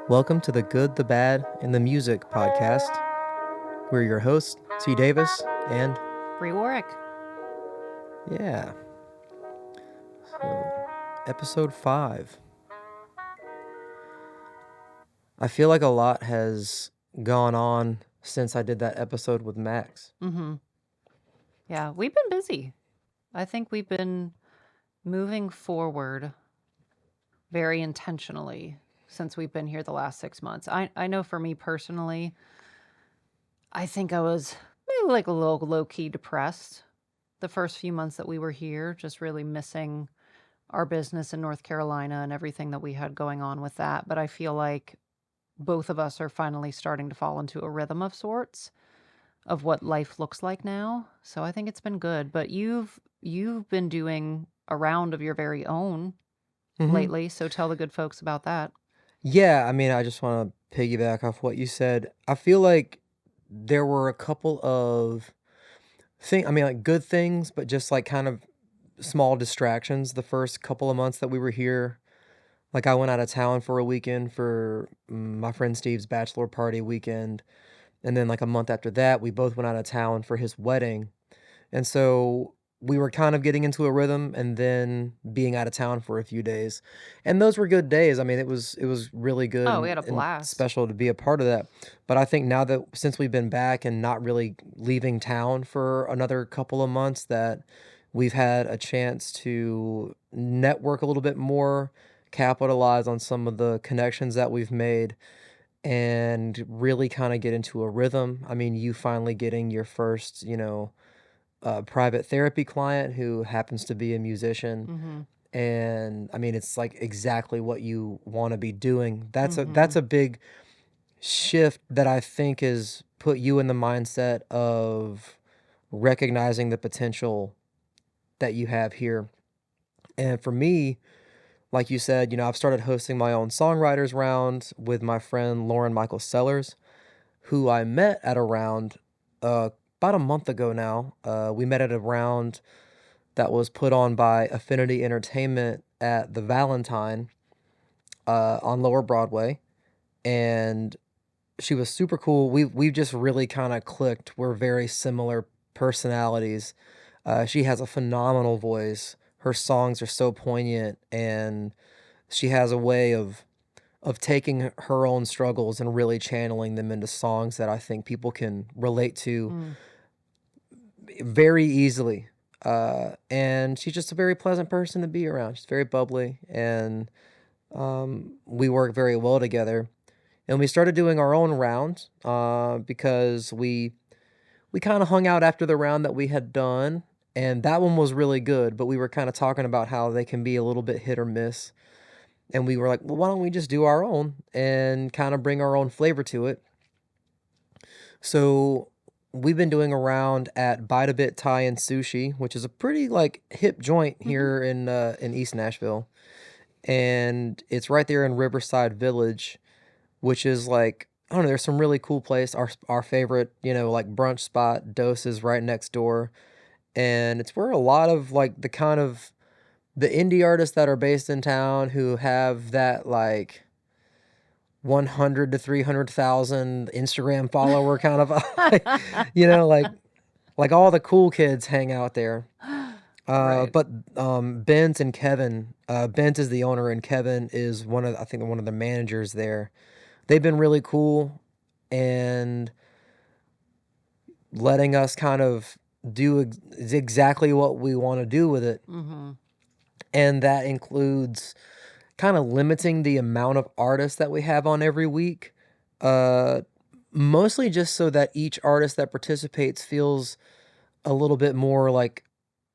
Welcome to the Good, the Bad, and the Music podcast. We're your hosts, T. Davis, and Bri.worek. yeah, so episode 5. I feel like a lot has gone on since I did that episode with Max. Mm-hmm. Yeah, we've been busy. I think we've been moving forward very intentionally since we've been here the last 6 months. I know for me personally, I think I was maybe like a little low-key depressed the first few months that we were here, just really missing our business in North Carolina and everything that we had going on with that. But I feel like both of us are finally starting to fall into a rhythm of sorts of what life looks like now. So I think it's been good. But you've been doing a round of your very own lately, so tell the good folks about that. Yeah, I mean, I just want to piggyback off what you said. I feel like there were a couple of like good things, but just like kind of small distractions the first couple of months that we were here. Like I went out of town for a weekend for my friend Steve's bachelor party weekend. And then like a month after that, we both went out of town for his wedding. And so we were kind of getting into a rhythm and then being out of town for a few days. And those were good days. I mean, it was really good Oh, we and, had a and blast. special to be a part of that. But I think now that since we've been back and not really leaving town for another couple of months, that we've had a chance to network a little bit more, capitalize on some of the connections that we've made and really kind of get into a rhythm. I mean, you finally getting your first, private therapy client who happens to be a musician. Mm-hmm. And I mean, it's like exactly what you want to be doing. That's Mm-hmm. a big shift that I think has put you in the mindset of recognizing the potential that you have here. And for me, like you said, I've started hosting my own songwriters round with my friend Lauren Michael Sellers, who I met at a round about a month ago now. We met at a round that was put on by Affinity Entertainment at the Valentine on Lower Broadway, and she was super cool. We just really kind of clicked. We're very similar personalities. She has a phenomenal voice. Her songs are so poignant, and she has a way of taking her own struggles and really channeling them into songs that I think people can relate to Mm. very easily. And she's just a very pleasant person to be around. She's very bubbly, and we work very well together. And we started doing our own round because we kind of hung out after the round that we had done, and that one was really good. But we were kind of talking about how they can be a little bit hit or miss. And we were like, well, why don't we just do our own and kind of bring our own flavor to it? So we've been doing a round at Bite a Bit Thai and Sushi, which is a pretty like hip joint Mm-hmm. here in East Nashville. And it's right there in Riverside Village, which is like, I don't know, there's some really cool place. Our favorite, like brunch spot, Dose, is right next door. And it's where a lot of like the indie artists that are based in town who have that like 100 to 300,000 Instagram follower kind of, like all the cool kids hang out there. Right. But Bent and Kevin, Bent is the owner and Kevin is I think one of the managers there. They've been really cool and letting us kind of do exactly what we want to do with it. Mm-hmm. And that includes kind of limiting the amount of artists that we have on every week. Uh, Mostly just so that each artist that participates feels a little bit more like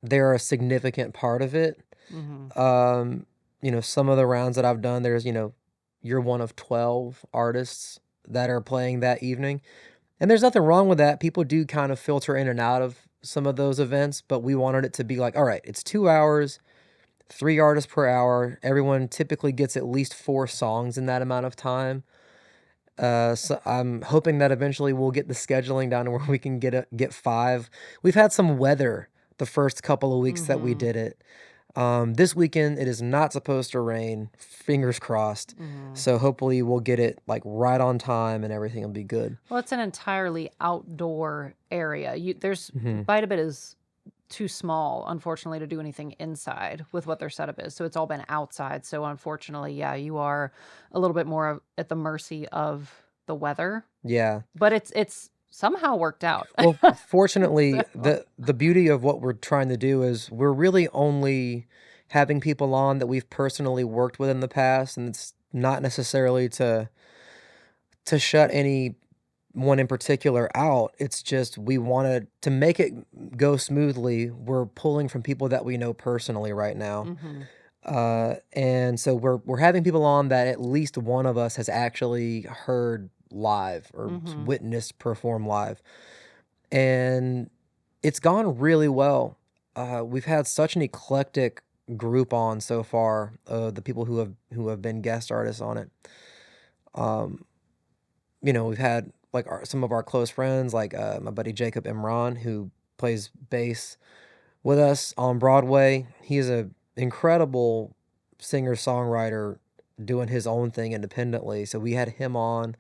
they're a significant part of it. Mm-hmm. Some of the rounds that I've done, there's, you're one of 12 artists that are playing that evening. And there's nothing wrong with that. People do kind of filter in and out of some of those events, but we wanted it to be like, all right, it's 2 hours. 3 artists per hour. Everyone typically gets at least 4 songs in that amount of time. So I'm hoping that eventually we'll get the scheduling down to where we can get 5. We've had some weather the first couple of weeks that we Mm-hmm. did it. This weekend it is not supposed to rain. Fingers crossed. Mhm. So hopefully we'll get it like right on time and everything will be good. Well, it's an entirely outdoor area. Hmm. quite a bit is too small, unfortunately, to do anything inside with what their setup is. So it's all been outside. So unfortunately, yeah, you are a little bit more at the mercy of the weather, Yeah. but it's somehow worked out. Well, fortunately, So, the beauty of what we're trying to do is we're really only having people on that we've personally worked with in the past, and it's not necessarily to shut any one in particular out. It's just we wanted to make it go smoothly. We're pulling from people that we know personally right now. mhm, And so we're having people on that at least one of us has actually heard live or mhm. witnessed perform live. And it's gone really well. We've had such an eclectic group on so far, the people who have been guest artists on it. Um, we've had like some of our close friends, like my buddy Jacob Imran, who plays bass with us on Broadway. He is a incredible singer-songwriter doing his own thing independently. So we had him on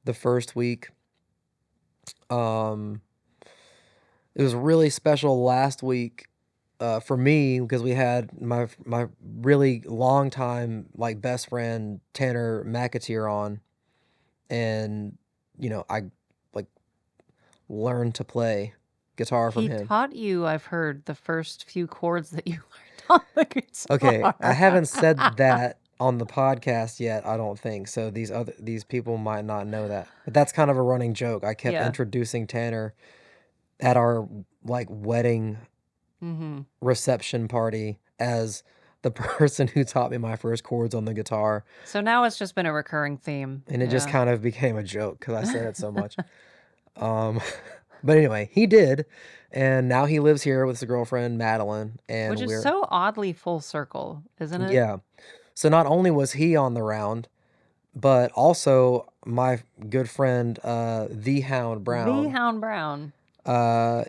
the first week. Um, it was really special last week for me because we had my really long time like best friend Tanner McAteer on, and I like learned to play guitar from He him. taught you, I've heard, the first few chords that you learned on the Okay, I guitar. haven't said that on the podcast yet, I don't think. So these people might not know that. But that's kind of a running joke. I kept Yeah. introducing Tanner at our like wedding Mhm. reception party as the person who taught me my first chords on the guitar, So now it's just been a recurring theme. and it just Yeah. kind of became a joke because I said it so much. Um, but anyway, he did, and now he lives here with his girlfriend Madeline, Which and is we're so oddly full circle, isn't it? yeah. So not only was he on the round, but also my good friend the Hound The Brown, Hound Brown.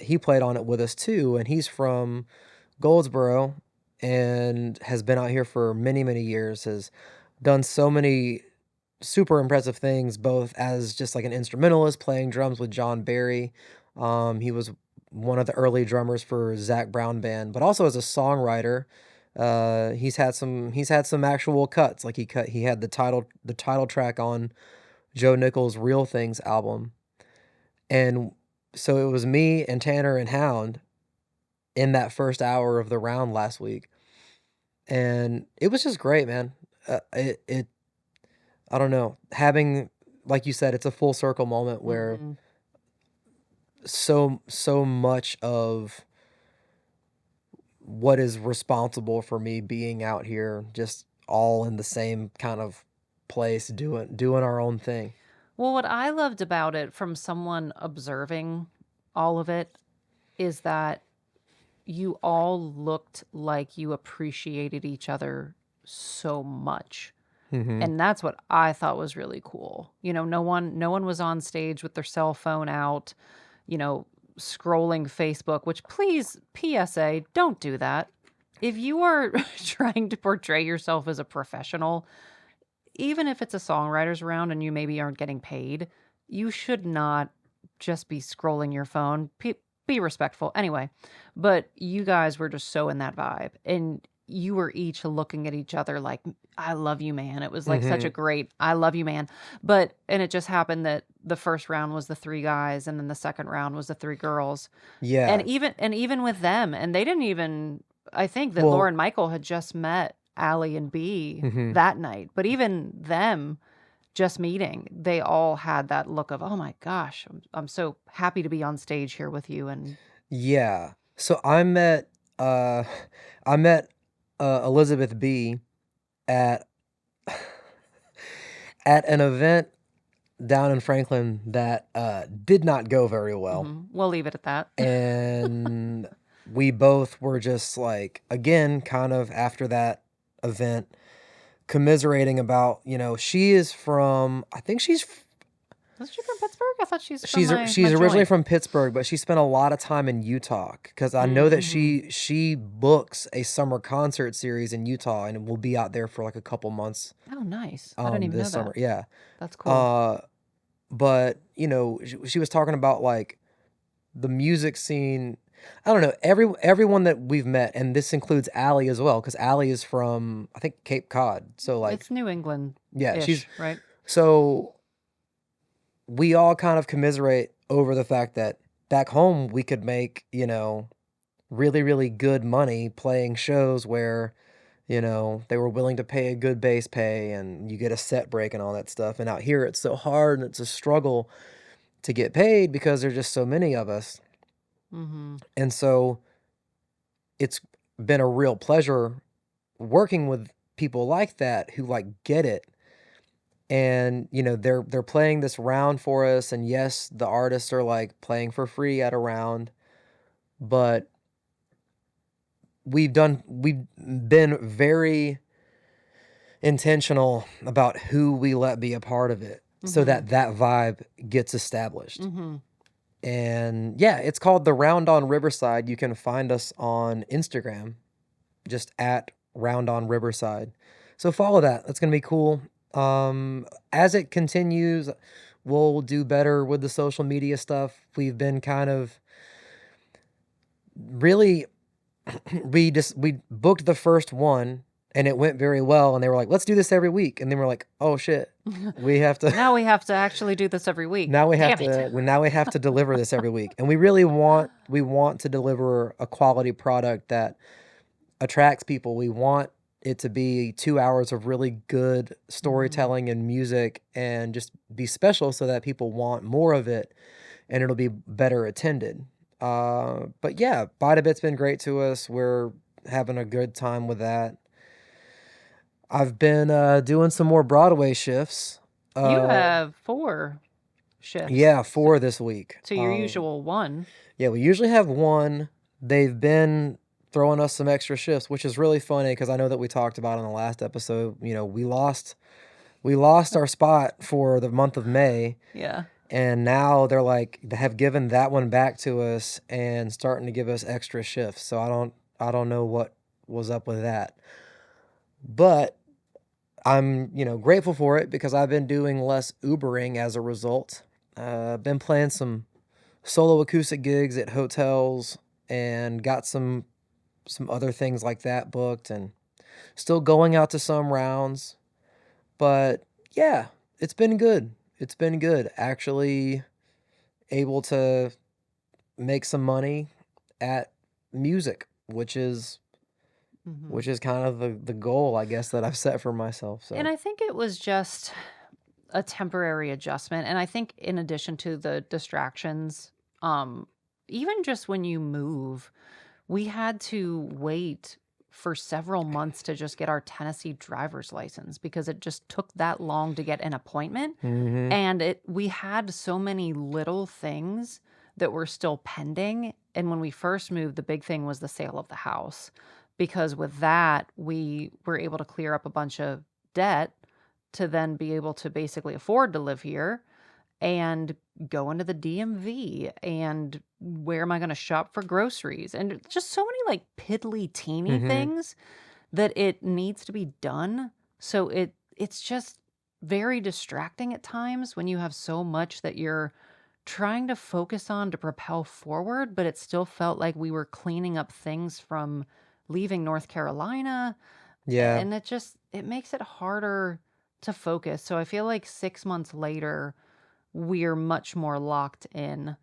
he played on it with us too, and he's from Goldsboro and has been out here for many, many years, has done so many super impressive things, both as just like an instrumentalist playing drums with John Barry. He was one of the early drummers for Zach Brown Band, but also as a songwriter. He's had some actual cuts. Like he had the title track on Joe Nichols' Real Things album. And so it was me and Tanner and Hound in that first hour of the round last week. And it was just great, man. It I don't know, having like you said, it's a full circle moment where Mhm. so much of what is responsible for me being out here just all in the same kind of place doing our own thing. Well, what I loved about it from someone observing all of it is that you all looked like you appreciated each other so much. Mhm. And that's what I thought was really cool. No one was on stage with their cell phone out, you know, scrolling Facebook, which please, PSA, don't do that. If you are trying to portray yourself as a professional, even if it's a songwriter's round and you maybe aren't getting paid, you should not just be scrolling your phone. Be respectful. Anyway, but you guys were just so in that vibe. And you were each looking at each other like, I love you, man. It was like such a Mhm. great, I love you, man. And it just happened that the first round was the three guys and then the second round was the three girls. And Yeah. even with them, and they didn't even, I think that Laura Well, and Michael had just met Allie and B mhm. that night. But even them just meeting, they all had that look of, oh my gosh, I'm so happy to be on stage here with you. And Yeah. So uh I met Elizabeth B at at an event down in Franklin that did not go very well. we'll leave it at that. And we both were just like, again, kind of after that event, commiserating about, she is from, I think she's Was she from Pittsburgh? I thought she's from She's my originally joint. from Pittsburgh, but she spent a lot of time in Utah because I know that Mm-hmm. she books a summer concert series in Utah and will be out there for like a couple months Oh, nice. I didn't even this know summer. that. Yeah. That's cool. Uh but you know, she was talking about like the music scene. I don't know, everyone that we've met, and this includes Allie as well, because Allie is from I think Cape Cod. So like It's New yeah, she's England-ish, right? so we all kind of commiserate over the fact that back home we could make, you know, really, really good money playing shows where, you know, they were willing to pay a good base pay and you get a set break and all that stuff. And out here it's so hard and it's a struggle to get paid because there's just so many of us. Mm-hmm. And so it's been a real pleasure working with people like that who like get it. And you know they're playing this round for us, and yes, the artists are like playing for free at a round, but we've been very intentional about who we let be a part of it so Mm-hmm. that that vibe gets established. Mm-hmm. And yeah, it's called the Round on Riverside. You can find us on Instagram, just at Round on Riverside. So follow that. That's going to be cool. As it continues, we'll do better with the social media stuff. We've been kind of really we booked the first one and it went very well, and they were like, let's do this every week, and then we're like, oh shit, we have to Now we have to actually do this every week. Damn it. now we have to deliver this every week, and we really want to deliver a quality product that attracts people. We want it to be 2 hours of really good storytelling and music and just be special so that people want more of it and it'll be better attended. But yeah, Bite a Bit's been great to us. We're having a good time with that. I've been doing some more Broadway shifts. You have 4 shifts Yeah, 4 this week. to your usual 1. Yeah, we usually have 1. They've been throwing us some extra shifts, which is really funny because I know that we talked about in the last episode, you know, we lost our spot for the month of May, Yeah. and now they're like they have given that one back to us and starting to give us extra shifts. So I don't know what was up with that. But I'm, you know, grateful for it because I've been doing less Ubering as a result. I've been playing some solo acoustic gigs at hotels and got some other things like that booked, and still going out to some rounds. But yeah, it's been good. It's been good. Actually able to make some money at music, Mm-hmm. which is kind of the goal, I guess, that I've set for myself. And So I think it was just a temporary adjustment. And I think in addition to the distractions, even just when you move, we had to wait for several months to just get our Tennessee driver's license because it just took that long to get an appointment. mhm. And we had so many little things that were still pending. And when we first moved, the big thing was the sale of the house. Because with that, we were able to clear up a bunch of debt to then be able to basically afford to live here and go into the DMV. And where am I going to shop for groceries? And just so many like piddly teeny Mhm. things that it needs to be done. So it's just very distracting at times when you have so much that you're trying to focus on to propel forward, but it still felt like we were cleaning up things from leaving North Carolina, Yeah. and it makes it harder to focus. So I feel like 6 months later, we're much more locked in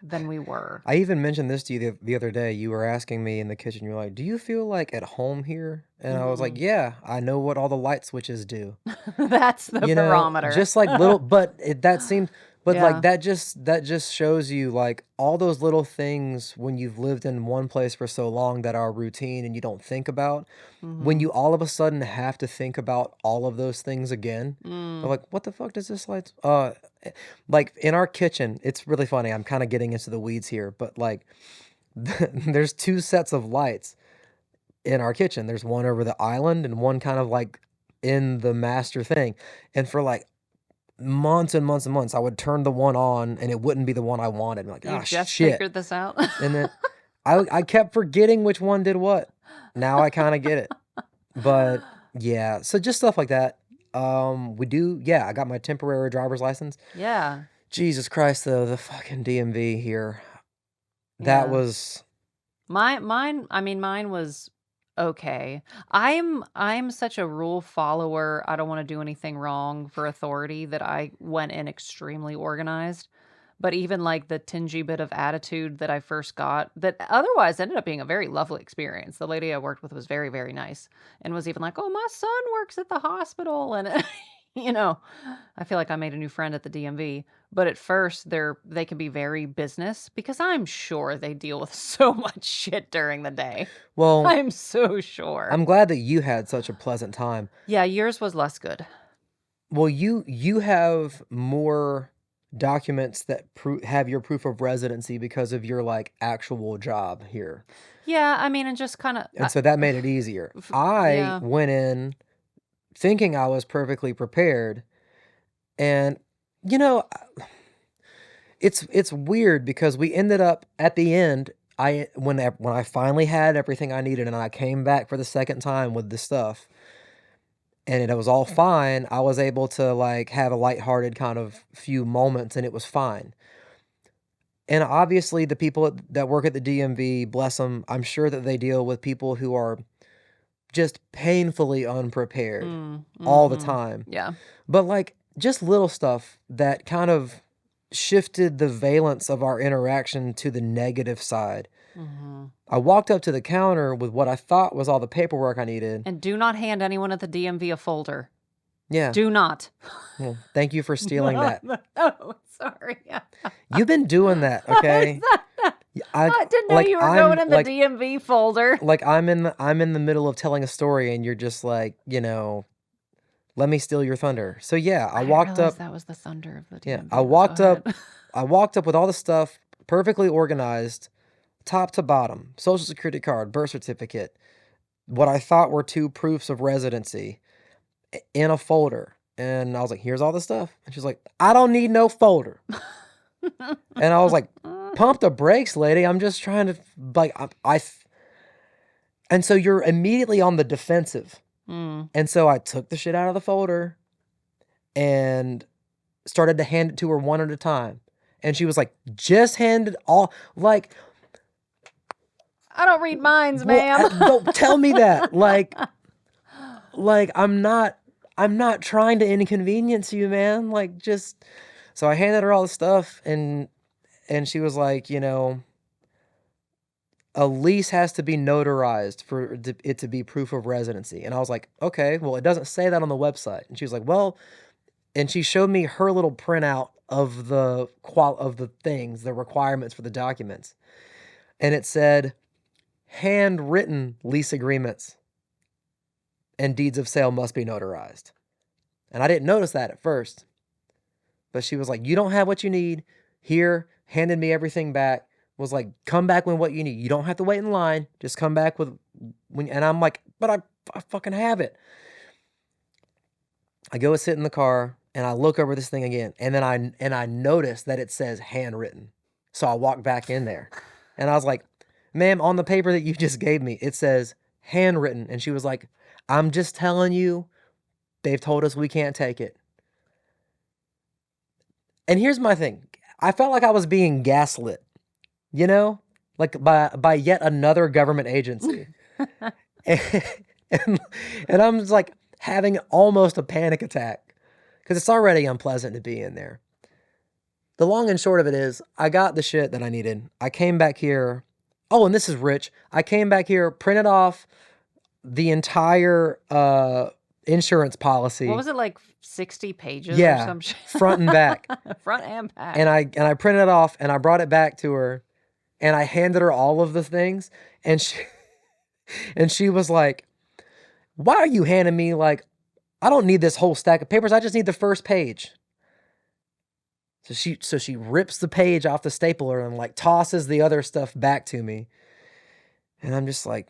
than we were. I even mentioned this to you the other day. You were asking me in the kitchen, you're like, do you feel like at home here? And I was like, Mhm. yeah, I know what all the light switches do. That's the You know, barometer. just like little, but that seems, but like Yeah. that just shows you like all those little things when you've lived in one place for so long that are routine and you don't think about. When Mhm. you all of a sudden have to think about all of those things again, you're Mm. like, what the fuck does this light? Like in our kitchen, it's really funny. I'm kind of getting into the weeds here, but like, there's 2 sets of lights in our kitchen. There's one over the island and one kind of like in the master thing. And for like months and months and months, I would turn the one on and it wouldn't be the one I wanted. I'm like, You ah, just shit. figured this out. And then I kept forgetting which one did what. Now I kind of get it. But yeah, so just stuff like that. I got my temporary driver's license. Yeah. Jesus Christ, though, the fucking DMV here. That Yeah. was Mine was okay. I'm such a rule follower. I don't want to do anything wrong for authority that I went in extremely organized. But even like the tingy bit of attitude that I first got, that otherwise ended up being a very lovely experience. The lady I worked with was very, very nice and was even like, "Oh, my son works at the hospital." And, I feel like I made a new friend at the DMV. But at first, they can be very business because I'm sure they deal with so much shit during the day. well. I'm so sure. I'm glad that you had such a pleasant time. Yeah, yours was less good. Well, you have more documents that have your proof of residency because of your like actual job here. Yeah, I mean, and just kind of, And so that made it easier. I yeah. went in thinking I was perfectly prepared, and you know, it's weird because we ended up at the end. When I finally had everything I needed and I came back for the second time with the stuff, and it was all fine. I was able to like have a lighthearted kind of few moments, and it was fine. And obviously, the people that work at the DMV, bless them, I'm sure that they deal with people who are just painfully unprepared all the time. Yeah. But like just little stuff that kind of shifted the valence of our interaction to the negative side. I walked up to the counter with what I thought was all the paperwork I needed. And do not hand anyone at the DMV a folder. Yeah. Do not. Well, thank you for stealing that. Oh, sorry. You've been doing that, okay? I didn't know you were going in the like, DMV folder. Like I'm in the middle of telling a story and you're just like, let me steal your thunder. So yeah, I walked up. That was the thunder of the DMV. Yeah, I walked up. I walked up with all the stuff perfectly organized, top to bottom. Social security card, birth certificate, what I thought were 2 proofs of residency in a folder. And I was like, here's all the stuff. And she's like, I don't need no folder. And I was like, pump the brakes, lady. I'm just trying to like and so you're immediately on the defensive. And so I took the shit out of the folder and started to hand it to her one at a time. And she was like, just hand it all. Like, I don't read minds, ma'am. Don't tell me that. Like I'm not trying to inconvenience you, man. Like, just, so I handed her all the stuff and she was like, a lease has to be notarized for it to be proof of residency. And I was like, okay, well, it doesn't say that on the website. And she was like, well, and she showed me her little printout of the things, the requirements for the documents. And it said, handwritten lease agreements and deeds of sale must be notarized. And I didn't notice that at first. But she was like, you don't have what you need. Here, handed me everything back. Was like, come back with what you need. You don't have to wait in line. Just come back with and I'm like, but I fucking have it. I go and sit in the car and I look over this thing again. And then I notice that it says handwritten. So I walk back in there and I was like, ma'am, on the paper that you just gave me, it says handwritten. And she was like, I'm just telling you, they've told us we can't take it. And here's my thing. I felt like I was being gaslit. Like by yet another government agency. and I'm just like having almost a panic attack because it's already unpleasant to be in there. The long and short of it is I got the shit that I needed. I came back here. Oh, and this is rich. I came back here, printed off the entire insurance policy. What was it, like 60 pages or some shit? Front and back. Front and back. And I printed it off and I brought it back to her. And I handed her all of the things, and she was like, why are you handing me, like, I don't need this whole stack of papers. I just need the first page. So she rips the page off the stapler and like tosses the other stuff back to me. And I'm just like,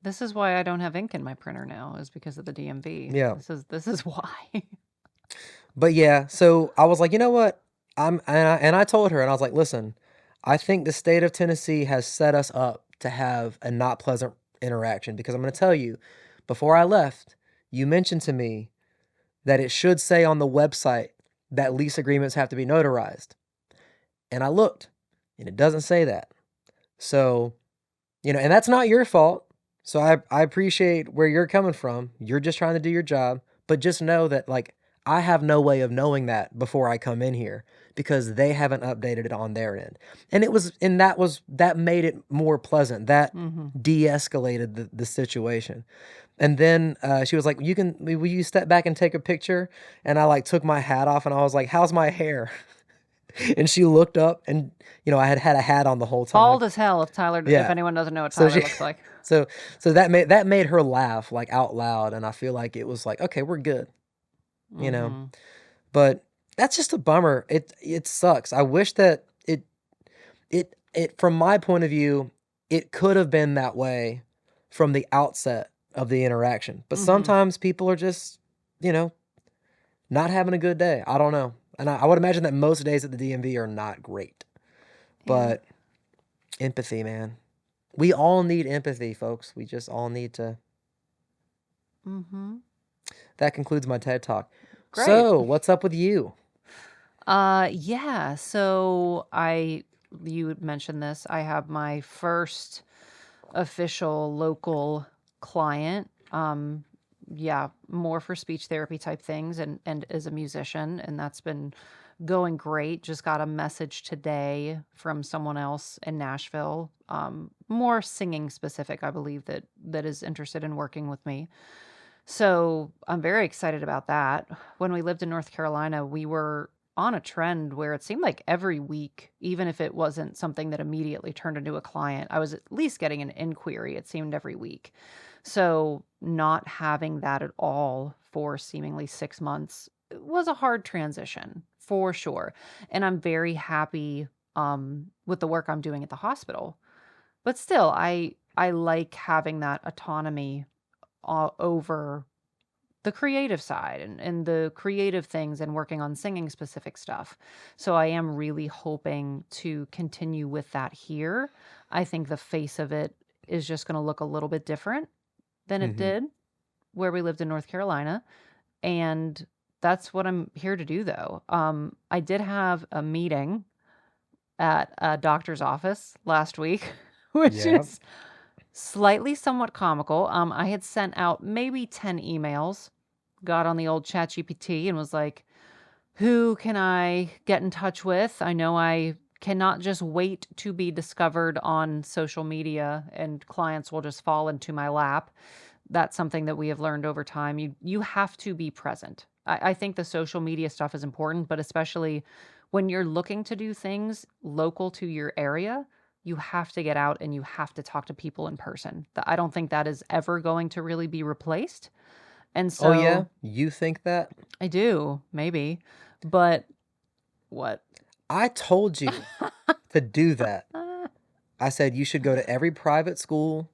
this is why I don't have ink in my printer now, is because of the DMV. Yeah. This is why. But yeah, so I was like, you know what? And I told her, and I was like, listen, I think the state of Tennessee has set us up to have a not pleasant interaction because I'm going to tell you, before I left, you mentioned to me that it should say on the website that lease agreements have to be notarized. And I looked, and it doesn't say that. So, and that's not your fault. So I appreciate where you're coming from. You're just trying to do your job, but just know that like I have no way of knowing that before I come in here because they haven't updated it on their end. And that made it more pleasant. That Mm-hmm. de-escalated the situation. And then she was like, will you step back and take a picture? And I like took my hat off and I was like, how's my hair? And she looked up and I had had a hat on the whole time. Bald as hell if Yeah. anyone doesn't know what So Tyler she looks like. so so that made her laugh like out loud, and I feel like it was like, okay, we're good, you know. Mm-hmm. But that's just a bummer. It sucks. I wish that it from my point of view, it could have been that way from the outset of the interaction. But Mm-hmm. sometimes people are just, you know, not having a good day. I don't know. And I would imagine that most days at the DMV are not great. Yeah. But empathy, man. We all need empathy, folks. We just all need to. Mm-hmm. That concludes my TED Talk. Great. So, what's up with you? Yeah. You mentioned this. I have my first official local client. Yeah, more for speech therapy type things and as a musician, and that's been going great. Just got a message today from someone else in Nashville, more singing specific, I believe that is interested in working with me. So I'm very excited about that. When we lived in North Carolina, we were on a trend where it seemed like every week, even if it wasn't something that immediately turned into a client, I was at least getting an inquiry, it seemed every week. So not having that at all for seemingly 6 months was a hard transition for sure. And I'm very happy with the work I'm doing at the hospital. But still, I like having that autonomy over the creative side and the creative things and working on singing specific stuff. So I am really hoping to continue with that here. I think the face of it is just going to look a little bit different than it Hmm. did where we lived in North Carolina. And that's what I'm here to do, though. I did have a meeting at a doctor's office last week, which Yeah. is slightly somewhat comical. I had sent out maybe 10 emails, got on the old ChatGPT and was like, who can I get in touch with? I know I cannot just wait to be discovered on social media and clients will just fall into my lap. That's something that we have learned over time. You have to be present. I think the social media stuff is important, but especially when you're looking to do things local to your area, you have to get out and you have to talk to people in person. I don't think that is ever going to really be replaced. And Oh yeah, so you think that? I do, maybe. But what? I told you to do that. I said you should go to every private school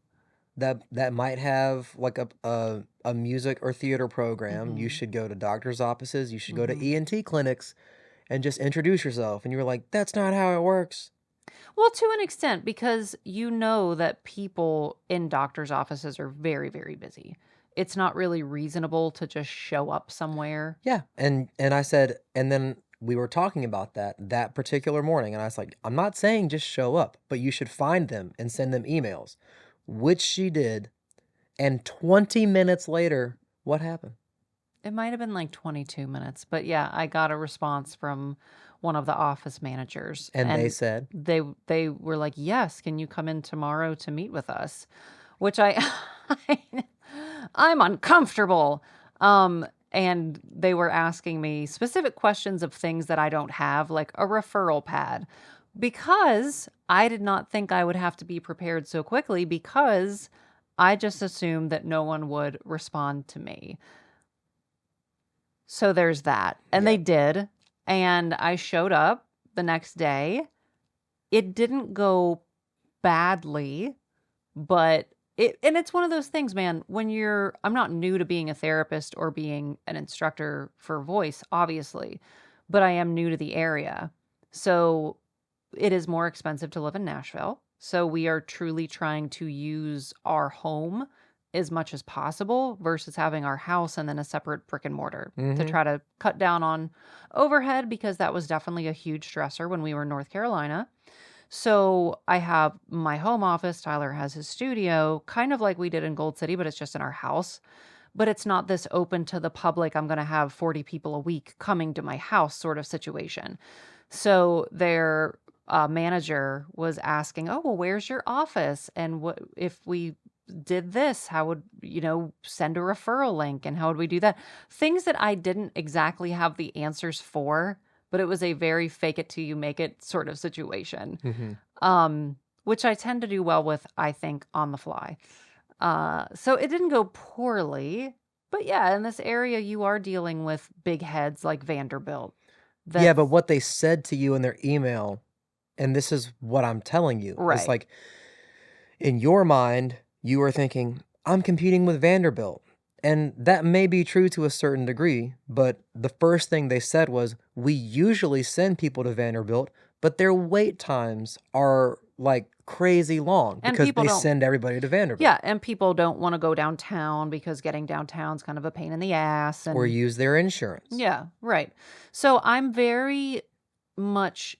that might have like a music or theater program. You Mhm. should go to doctors' offices. You should go to Mhm. ENT clinics and just introduce yourself. And you were like, that's not how it works. Well, to an extent, because you know that people in doctors' offices are very, very busy. It's not really reasonable to just show up somewhere. Yeah. And I said, and then we were talking about that particular morning, and I was like, I'm not saying just show up, but you should find them and send them emails, which she did. And 20 minutes later, what happened? It might have been like 22 minutes, but yeah, I got a response from one of the office managers And they and said, they were like, "Yes, can you come in tomorrow to meet with us?" Which I'm uncomfortable. And they were asking me specific questions of things that I don't have, like a referral pad, because I did not think I would have to be prepared so quickly because I just assumed that no one would respond to me. So there's that. And they yep. did. And I showed up the next day. It didn't go badly, but And it's one of those things, man, I'm not new to being a therapist or being an instructor for voice, obviously, but I am new to the area. So it is more expensive to live in Nashville. So we are truly trying to use our home as much as possible versus having our house and then a separate brick and mortar to Mm-hmm. try to cut down on overhead, because that was definitely a huge stressor when we were in North Carolina. So I have my home office. Tyler has his studio, kind of like we did in Gold City, but it's just in our house. But it's not this open to the public, I'm going to have 40 people a week coming to my house sort of situation. So their manager was asking, "Oh, well, where's your office? And what if we did this? How would, send a referral link? And how would we do that?" Things that I didn't exactly have the answers for, but it was a very fake it till you make it sort of situation, Mm-hmm. which I tend to do well with, I think, on the fly. So it didn't go poorly, but yeah, in this area, you are dealing with big heads like Vanderbilt. Yeah, That but what they said to you in their email, and this is what I'm telling you, is right, like in your mind, you are thinking, I'm competing with Vanderbilt. And that may be true to a certain degree, but the first thing they said was, we usually send people to Vanderbilt, but their wait times are like crazy long and because people they don't. send everybody to Vanderbilt Yeah, and people don't want to go downtown because getting downtown's kind of a pain in the ass, or and use their insurance. yeah, right. So I'm very much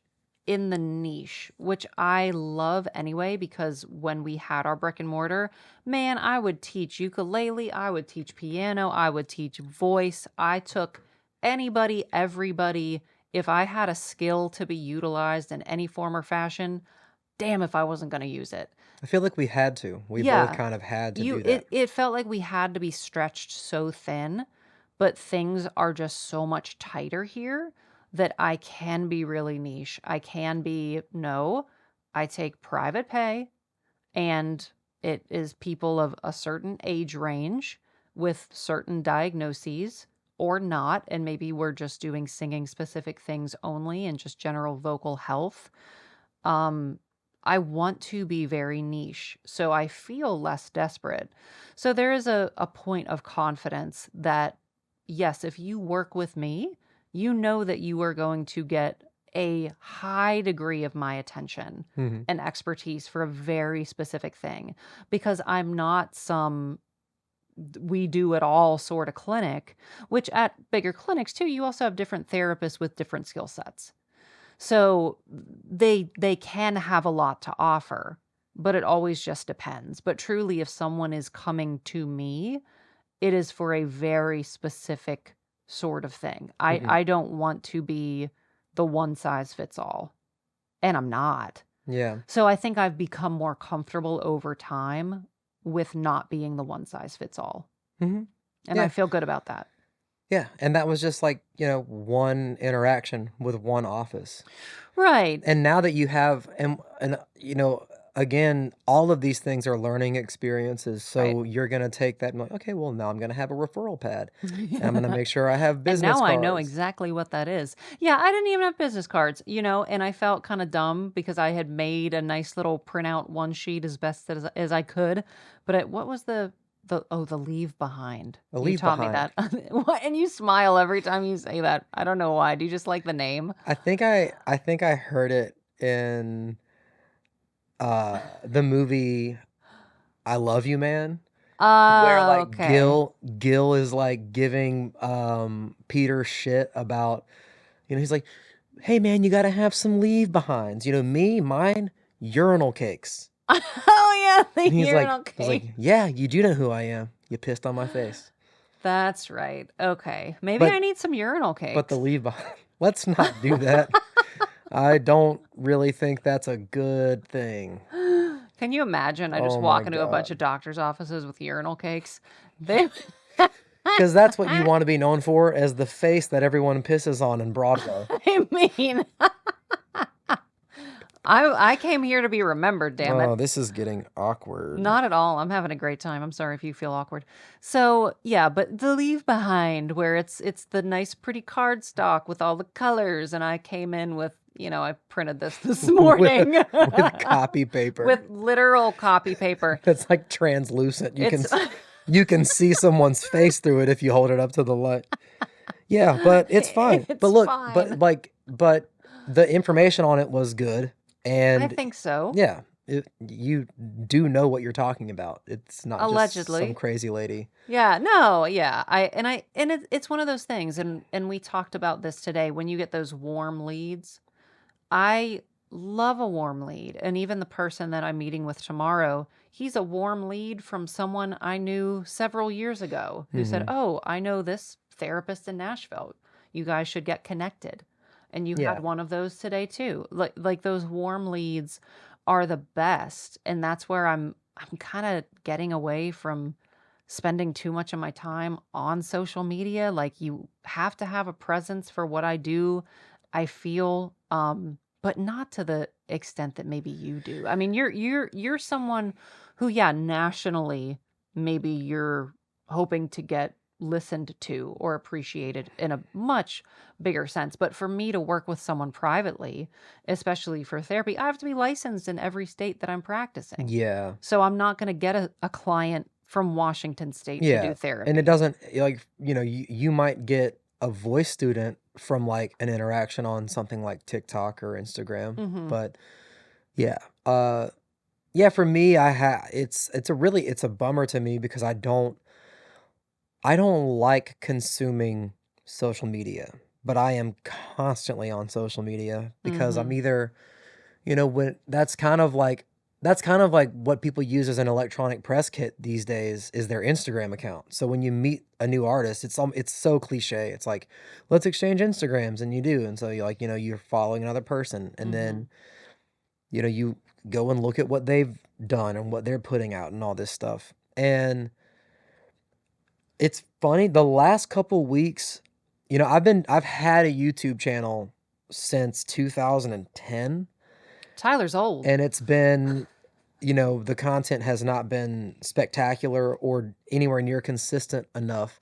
in the niche, which I love anyway, because when we had our brick and mortar, man, I would teach ukulele, I would teach piano, I would teach voice. I took anybody, everybody. If I had a skill to be utilized in any form or fashion, damn if I wasn't going to use it. I feel like we had to. We both Yeah, kind of had to you do that. it felt like we had to be stretched so thin, but things are just so much tighter here that I can be really niche. I can be, no, I take private pay, and it is people of a certain age range with certain diagnoses or not, and maybe we're just doing singing specific things only and just general vocal health. um, I want to be very niche, so I feel less desperate. So there is a point of confidence that, yes, if you work with me, you know that you are going to get a high degree of my attention Mhm. and expertise for a very specific thing, because I'm not some we do it all sort of clinic, which at bigger clinics too, you also have different therapists with different skill sets. So they can have a lot to offer, but it always just depends. But truly, if someone is coming to me, it is for a very specific sort of thing. I Mhm. I don't want to be the one size fits all, and I'm not. Yeah. So I think I've become more comfortable over time with not being the one size fits all, Mhm. and I Yeah. feel good about that. Yeah, and that was just like, one interaction with one office. Right. And now that you have again, all of these things are learning experiences, Right. so you're gonna take that and like, "Okay, well, now I'm gonna have a referral pad, and I'm gonna make sure I have And business now I know cards." exactly what that is. Yeah, I didn't even have business cards, and I felt kind of dumb because I had made a nice little printout one sheet as best as I could. But what was the leave behind? A You leave taught me behind. that. What? And you smile every time you say that. I don't know why. Do you just like the name? I think I heard it in, the movie I Love You, Man, where, Oh, like, okay. Gil is, like, giving, Peter shit about he's like, "Hey, man, you gotta have some leave behinds." Mine, urinal cakes. Oh yeah, And the urinal he's like, cake. "Yeah, you do know who I am. You pissed on my face." That's right. Okay, maybe I But need some urinal but the cakes. leave behind let's not do that. I don't really think that's a good thing. Can you imagine? I just Oh my walk into a bunch god. of doctors' offices with urinal cakes. They, 'Cause that's what you wanna be known for, as the face that everyone pisses on in Broadway. I mean, I came here to be remembered. Damn it! Oh, this is getting awkward. Not at all. I'm having a great time. I'm sorry if you feel awkward. So yeah, but the leave behind, where it's the nice, pretty cardstock with all the colors, and I came in with I printed this with morning copy paper. with literal copy paper. That's like translucent. It's You can see someone's face through it if you hold it up to the light. Yeah, but it's fine. But it's look, but fine. but the information on it was good, I and think so. yeah, you do know what you're talking about. It's not just some Allegedly. crazy lady. Yeah, no, yeah. It's one of those things, and we talked about this today. When you get those warm leads, I love a warm lead. And even the person that I'm meeting with tomorrow, he's a warm lead from someone I knew several years ago who said, Hmm. "Oh, I know this therapist in Nashville. You guys should get connected." And you had Yeah, one of those today too. Like those warm leads are the best. And that's where I'm kind of getting away from spending too much of my time on social media. Like, you have to have a presence for what I do, I feel, but not to the extent that maybe you do. I mean, you're someone who, yeah, nationally, maybe you're hoping to get listened to or appreciated in a much bigger sense. But for me to work with someone privately, especially for therapy, I have to be licensed in every state that I'm practicing. yeah, So I'm not going to get a client from Washington State to do yeah. And it therapy. doesn't like you might get a voice student from like an interaction on something like TikTok or Instagram, Mm-hmm. but yeah, yeah. For me, it's a bummer to me because I don't like consuming social media, but I am constantly on social media because I'm Mm-hmm. either, when that's kind of like what people use as an electronic press kit these days is their Instagram account. So when you meet a new artist, it's so cliche. It's like, let's exchange Instagrams, and you do. And so you're following another person, and Mm-hmm. then, you go and look at what they've done and what they're putting out and all this stuff. And it's funny, the last couple weeks, I've had a YouTube channel since 2010, Tyler's old. and it's been, the content has not been spectacular or anywhere near consistent enough.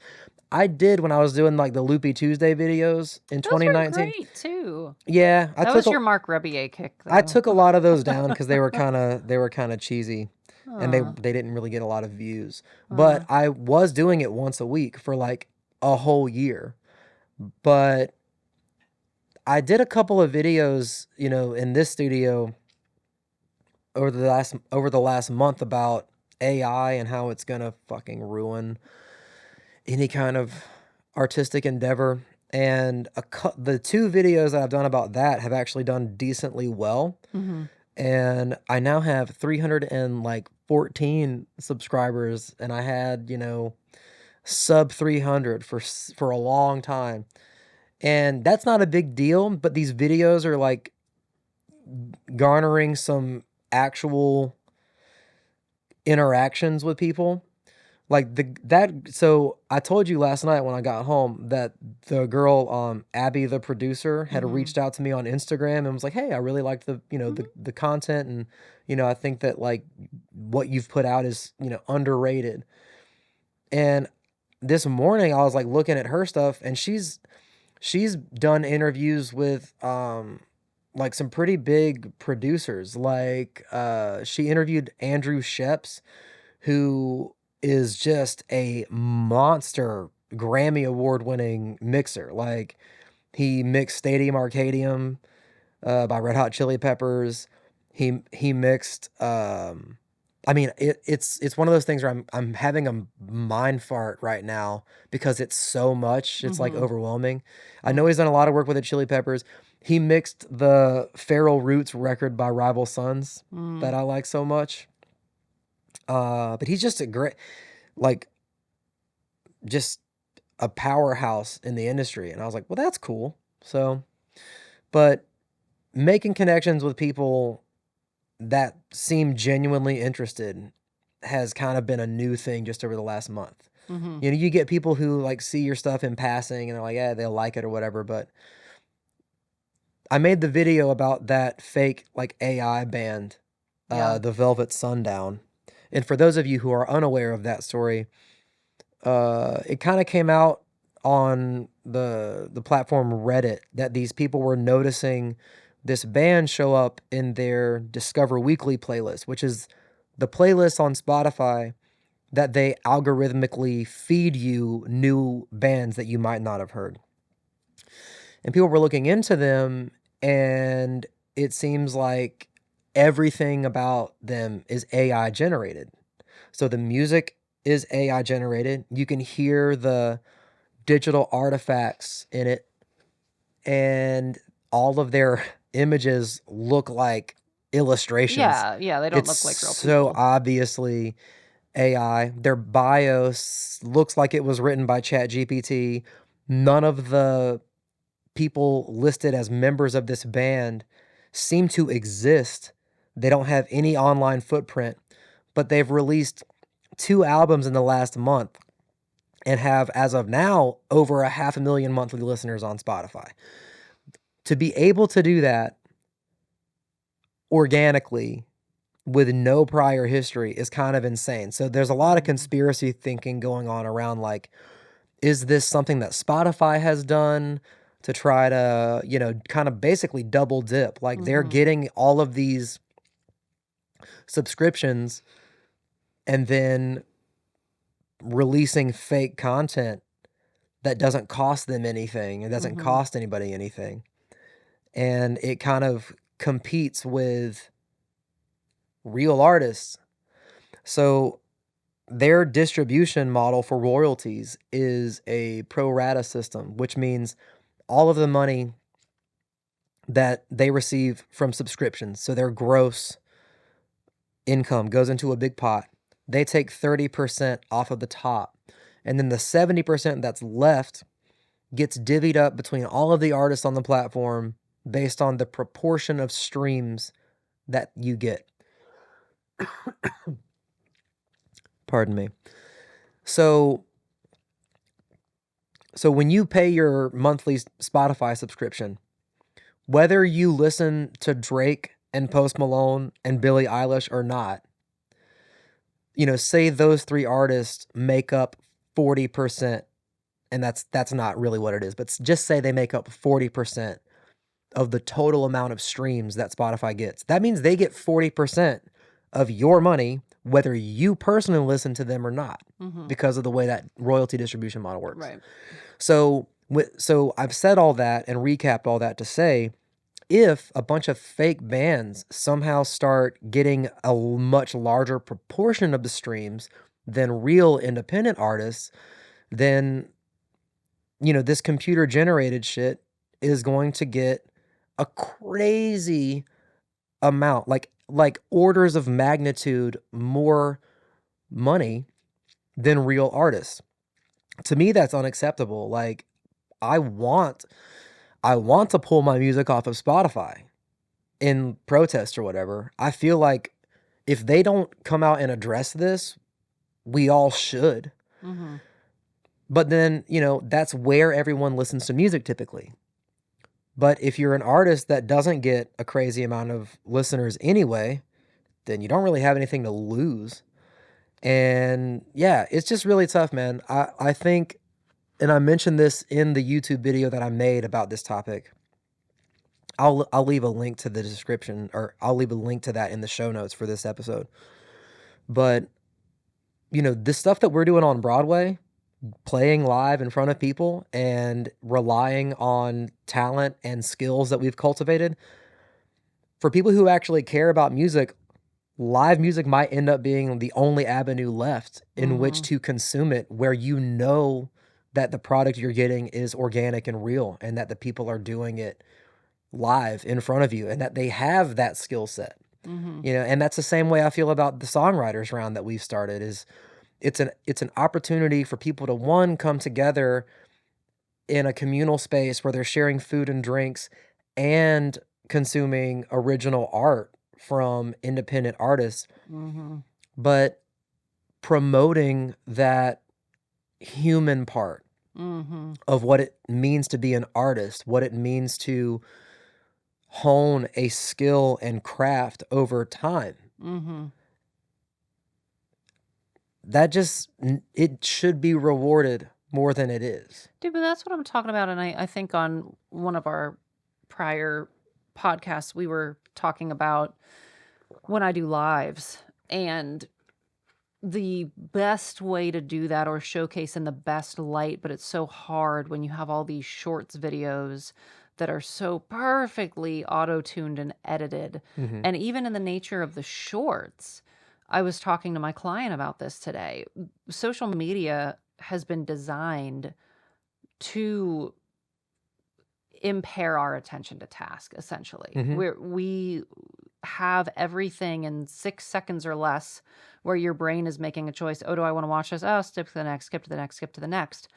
I did when I was doing like the Loopy Tuesday videos in Those were 2019. great too. Yeah, That was your Mark Rebier kick, I though. took a lot of those down because they were kind of cheesy, and they Huh. they didn't really get a lot of views. But Huh. I was doing it once a week for like a whole year. But I did a couple of videos, in this studio over the last month about AI and how it's gonna fucking ruin any kind of artistic endeavor. And the two videos that I've done about that have actually done decently well. Mm-hmm. And I now have 314 subscribers, and I had, sub 300 for a long time. And that's not a big deal, but these videos are like garnering some actual interactions with people. Like so I told you last night when I got home that the girl, Abby, the producer, had Mm-hmm. reached out to me on Instagram and was like, "Hey, I really liked the, Mm-hmm. the content, and, I think that like what you've put out is, underrated." And this morning I was like looking at her stuff, and she's done interviews with like some pretty big producers. Like she interviewed Andrew Sheps, who is just a monster Grammy award winning mixer. Like he mixed Stadium Arcadium by Red Hot Chili Peppers. He mixed I mean, it's one of those things where I'm having a mind fart right now because it's so much. It's like Mm-hmm. overwhelming. I know he's done a lot of work with the Chili Peppers. He mixed the Feral Roots record by Rival Sons Mm-hmm. that I like so much. But he's just a great, like, just a powerhouse in the industry. And I was like, well, that's cool. So, but making connections with people that seem genuinely interested has kind of been a new thing just over the last month. Mm-hmm. You get people who like see your stuff in passing and they're like, yeah, they'll like it or whatever. But I made the video about that fake like AI band, Yeah. the Velvet Sundown. And for those of you who are unaware of that story, it kind of came out on the platform Reddit that these people were noticing this band show up in their Discover Weekly playlist, which is the playlist on Spotify that they algorithmically feed you new bands that you might not have heard. And people were looking into them, and it seems like everything about them is AI generated. So the music is AI generated. You can hear the digital artifacts in it, and all of their images look like illustrations. Yeah, they don't It's look like real so people. obviously AI. Their bios looks like it was written by ChatGPT. None of the people listed as members of this band seem to exist. They don't have any online footprint, but they've released 2 albums in the last month and have, as of now, over 500,000 monthly listeners on Spotify. To be able to do that organically with no prior history is kind of insane. So there's a lot of conspiracy thinking going on around, like, is this something that Spotify has done to try to, kind of basically double dip? Like, they're getting all of these subscriptions and then releasing fake content that doesn't cost them anything. It doesn't cost anybody anything. And it kind of competes with real artists. So their distribution model for royalties is a pro rata system, which means all of the money that they receive from subscriptions, so their gross income goes into a big pot. They take 30% off of the top, and then the 70% that's left gets divvied up between all of the artists on the platform based on the proportion of streams that you get. Pardon me. So when you pay your monthly Spotify subscription, whether you listen to Drake and Post Malone and Billie Eilish or not, say those 3 artists make up 40%, and that's not really what it is, but just say they make up 40% of the total amount of streams that Spotify gets. That means they get 40% of your money, whether you personally listen to them or not, because of the way that royalty distribution model works. Right. So I've said all that and recapped all that to say, if a bunch of fake bands somehow start getting a much larger proportion of the streams than real independent artists, then, this computer generated shit is going to get a crazy amount, like orders of magnitude more money than real artists. To me, that's unacceptable. Like, I want to pull my music off of Spotify in protest or whatever. I feel like if they don't come out and address this, we all should. But then, that's where everyone listens to music typically. But if you're an artist that doesn't get a crazy amount of listeners anyway, then you don't really have anything to lose. And yeah, it's just really tough, man. I think, and I mentioned this in the YouTube video that I made about this topic. I'll leave a link to the description, or I'll leave a link to that in the show notes for this episode. But, this stuff that we're doing on Broadway, playing live in front of people and relying on talent and skills that we've cultivated, for people who actually care about music, live music might end up being the only avenue left in which to consume it, where that the product you're getting is organic and real, and that the people are doing it live in front of you, and that they have that skill set. And that's the same way I feel about the songwriters round that we've started. Is it's an opportunity for people to, one, come together in a communal space where they're sharing food and drinks and consuming original art from independent artists, but promoting that human part of what it means to be an artist, what it means to hone a skill and craft over time. That it should be rewarded more than it is. Dude, but that's what I'm talking about. And I think on one of our prior podcast, we were talking about when I do lives and the best way to do that or showcase in the best light, but it's so hard when you have all these shorts videos that are so perfectly auto-tuned and edited. Mm-hmm. And even in the nature of the shorts, I was talking to my client about this today. Social media has been designed to impair our attention to task, essentially. Mm-hmm. We have everything in 6 seconds or less where your brain is making a choice. Oh, do I want to watch this? Oh, skip to the next, skip to the next, skip to the next.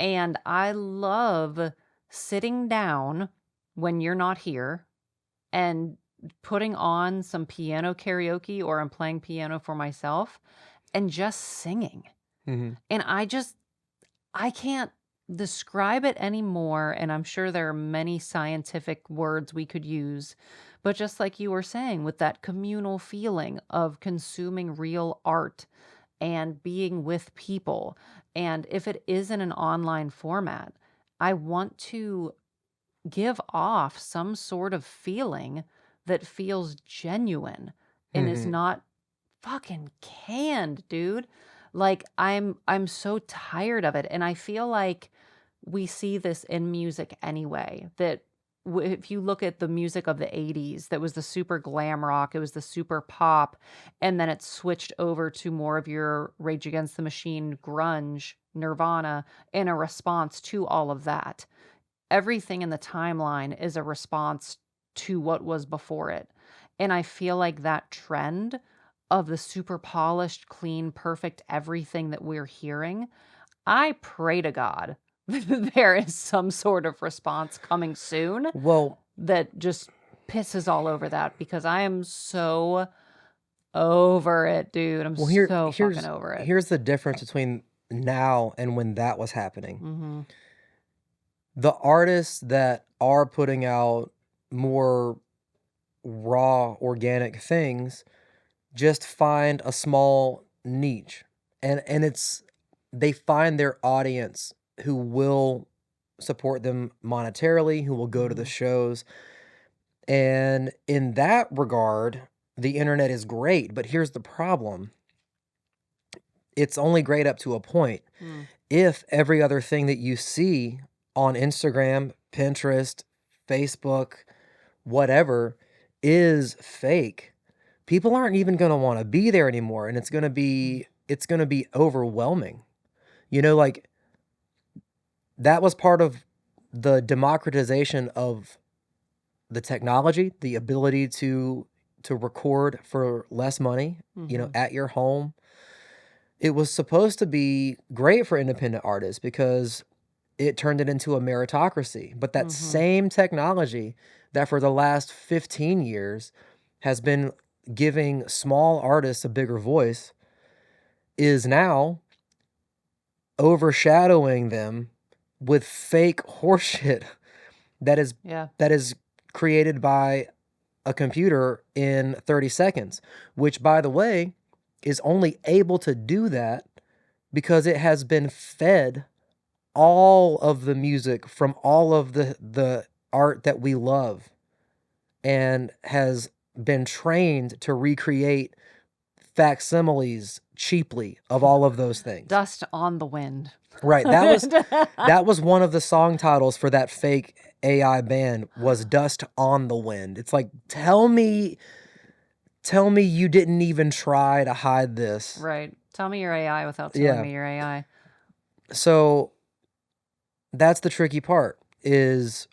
And I love sitting down when you're not here and putting on some piano karaoke, or I'm playing piano for myself and just singing. Mm-hmm. And I can't describe it anymore. And I'm sure there are many scientific words we could use, but just like you were saying, with that communal feeling of consuming real art and being with people. And if it is in an online format, I want to give off some sort of feeling that feels genuine and is Mm-hmm. not fucking canned, dude. Like I'm so tired of it, and I feel like we see this in music anyway, that if you look at the music of the 80s, that was the super glam rock, it was the super pop, and then it switched over to more of your Rage Against the Machine, grunge, Nirvana, in a response to all of that. Everything in the timeline is a response to what was before it. And I feel like that trend of the super polished, clean, perfect everything that we're hearing, I pray to God that there is some sort of response coming soon Well, that just pisses all over that, because I am so over it, dude. I'm well, so fucking over it. here's the difference between now and when that was happening. Mm-hmm. The artists that are putting out more raw, organic things just find a small niche, and they find their audience who will support them monetarily, who will go to the Mm-hmm. shows. And in that regard, the internet is great, but here's the problem. It's only great up to a point. Mm. If every other thing that you see on Instagram, Pinterest, Facebook, whatever is fake, people aren't even going to want to be there anymore, and it's going to be overwhelming. Like, that was part of the democratization of the technology, the ability to record for less money, Mm-hmm. at your home. It was supposed to be great for independent artists because it turned it into a meritocracy. But that Mm-hmm. same technology that for the last 15 years has been giving small artists a bigger voice is now overshadowing them with fake horseshit that is Yeah. created by a computer in 30 seconds, which, by the way, is only able to do that because it has been fed all of the music from all of the art that we love, and has been trained to recreate facsimiles cheaply of all of those things. Dust on the wind. Right. That was one of the song titles for that fake AI band, was Dust on the Wind. It's like, tell me you didn't even try to hide this. Right. Tell me you're AI without telling Yeah. me you're AI. So that's the tricky part, is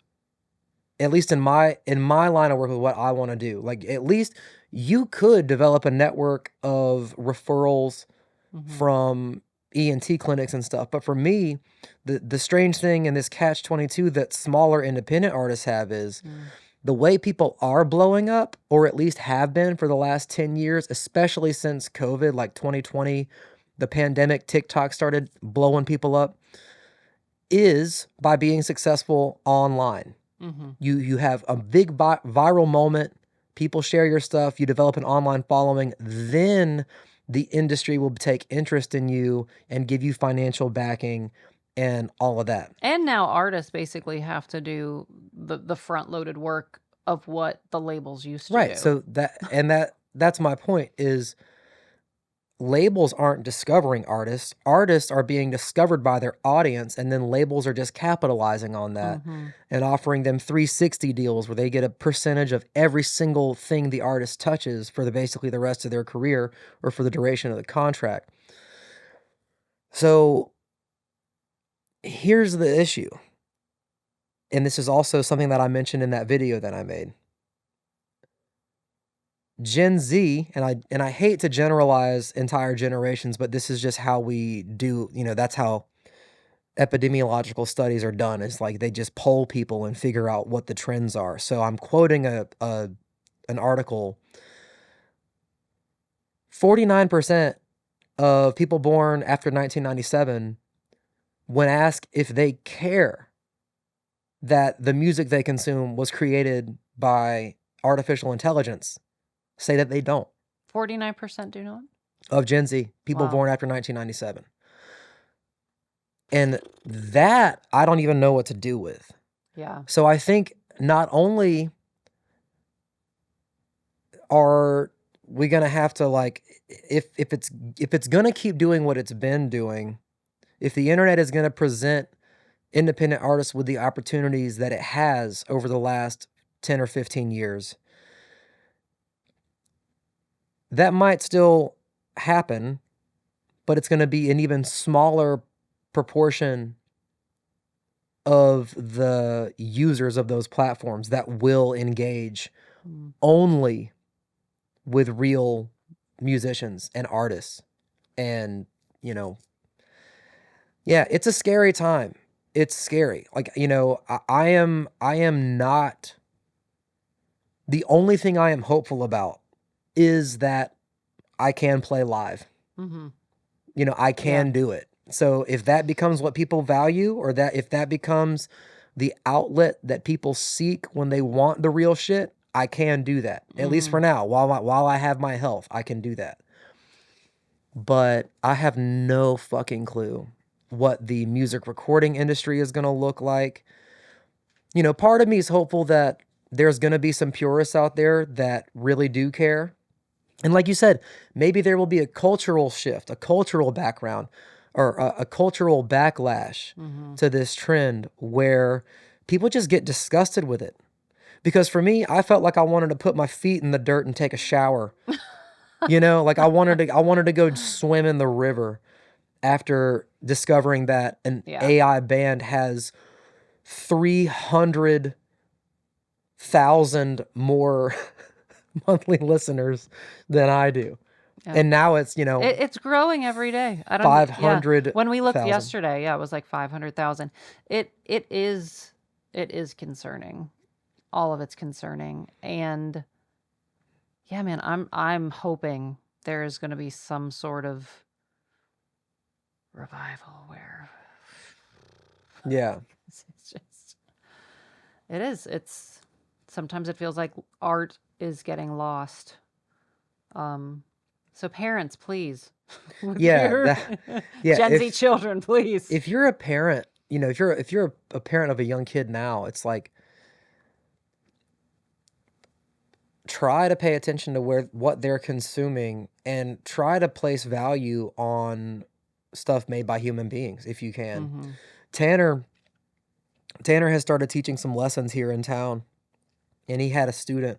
at least in my line of work with what I want to do. Like, at least you could develop a network of referrals Mm-hmm. from ENT clinics and stuff. But for me, the strange thing in this catch-22 that smaller independent artists have is the way people are blowing up, or at least have been for the last 10 years, especially since COVID, like 2020, the pandemic, TikTok started blowing people up, is by being successful online. Mm-hmm. You have a big viral moment, people share your stuff, you develop an online following, then the industry will take interest in you and give you financial backing and all of that. And now artists basically have to do the front-loaded work of what the labels used to Right. do. So that's my point is labels aren't discovering artists. Artists are being discovered by their audience, and then labels are just capitalizing on that and offering them 360 deals where they get a percentage of every single thing the artist touches for basically the rest of their career or for the duration of the contract. So here's the issue. And this is also something that I mentioned in that video that I made. Gen Z, and I hate to generalize entire generations, but this is just how we do, that's how epidemiological studies are done. It's like they just poll people and figure out what the trends are. So I'm quoting an article. 49% of people born after 1997, when asked if they care that the music they consume was created by artificial intelligence, say that they don't. 49% do not? Of Gen Z, people Wow. born after 1997. And that I don't even know what to do with. Yeah. So I think not only are we going to have to, like, if it's going to keep doing what it's been doing, if the internet is going to present independent artists with the opportunities that it has over the last 10 or 15 years, that might still happen, but it's going to be an even smaller proportion of the users of those platforms that will engage only with real musicians and artists. And, yeah, it's a scary time. It's scary. Like, I am not, the only thing I am hopeful about is that I can play live. I can do it. So if that becomes what people value, or that if that becomes the outlet that people seek when they want the real shit, I can do that. At least for now, while I have my health, I can do that. But I have no fucking clue what the music recording industry is going to look like. Part of me is hopeful that there's going to be some purists out there that really do care. And like you said, maybe there will be a cultural shift, a cultural background, or a cultural backlash to this trend where people just get disgusted with it. Because for me, I felt like I wanted to put my feet in the dirt and take a shower. Like I wanted to go swim in the river after discovering that an AI band has 300,000 more monthly listeners than I do. Yeah. And now it's, it's growing every day. I don't 500,000. When we looked yesterday, it was like 500,000. It is concerning. All of it's concerning. And yeah, man, I'm hoping there is going to be some sort of revival where it's just, it's sometimes it feels like art is getting lost. So parents, please. Gen Z children, please. If you're a parent, if you're a parent of a young kid now, it's like, try to pay attention to what they're consuming and try to place value on stuff made by human beings if you can. Tanner has started teaching some lessons here in town, and he had a student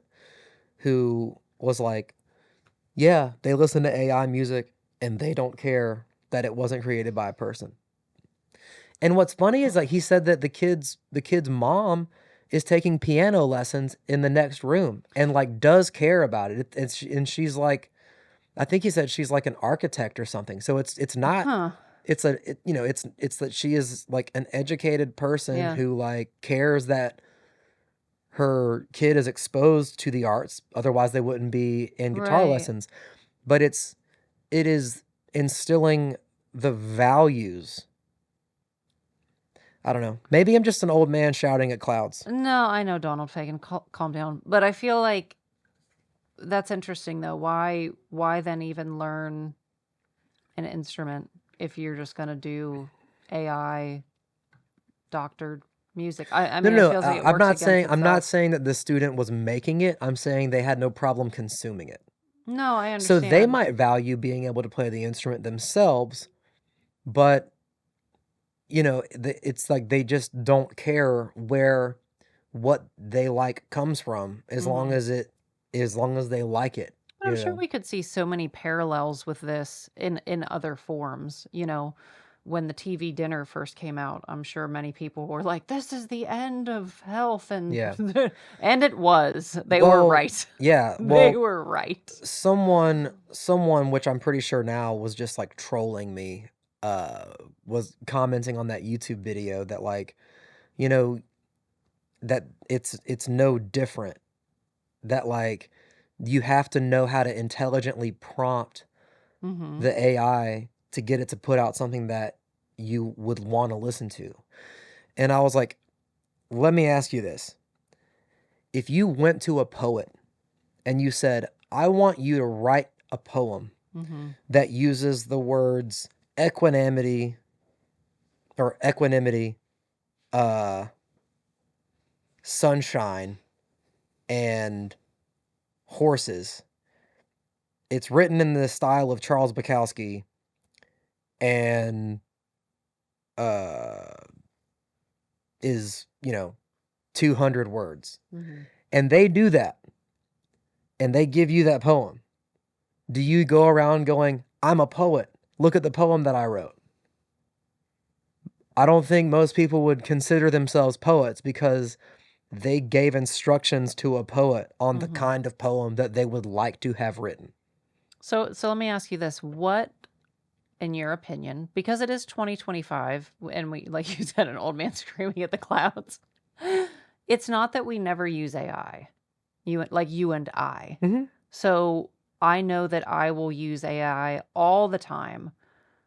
who was like, yeah, they listen to AI music and they don't care that it wasn't created by a person. And what's funny is, like, he said that the kid's mom is taking piano lessons in the next room and, like, does care about it. And she's like, I think he said she's like an architect or something. So it's not, it's that she is like an educated person who, like, cares that her kid is exposed to the arts. Otherwise they wouldn't be in guitar lessons. But it is instilling the values. I don't know. Maybe I'm just an old man shouting at clouds. No, I know, Donald Fagan. Calm down. But I feel like that's interesting, though. Why then even learn an instrument if you're just going to do AI doctored music. I No, mean, it no, feels like it I'm works not against saying itself. that the student was making it. I'm saying they had no problem consuming it. No, I So they understand. might value being able to play the instrument themselves, but it's like they just don't care where what they like comes from Hmm. as long as they like it, But I'm you sure know. we could see so many parallels with this in other forms. When the TV dinner first came out, I'm sure many people were like, "This is the end of health," and Yeah. and it was. They were Well, right. yeah. They Well, were right. someone which I'm pretty sure now was just like trolling me, was commenting on that YouTube video that like, you know, that it's no different that like you have to know how to intelligently prompt Hmm. the AI to get it to put out something that you would want to listen to. And I was like, let me ask you this. If you went to a poet and you said, I want you to write a poem Hmm. that uses the words equanimity equanimity, uh, sunshine, and horses. It's written in the style of Charles Bukowski and uh, is, 200 words. Hmm. And they do that and they give you that poem. Do you go around going, I'm a poet. Look at the poem that I wrote? I don't think most people would consider themselves poets because they gave instructions to a poet on the Hmm. kind of poem that they would like to have written. So let me ask you this: what, in your opinion, because it is 2025, and we, like you said, an old man screaming at the clouds, it's not that we never use AI. You and I. Hmm. So I know that I will use AI all the time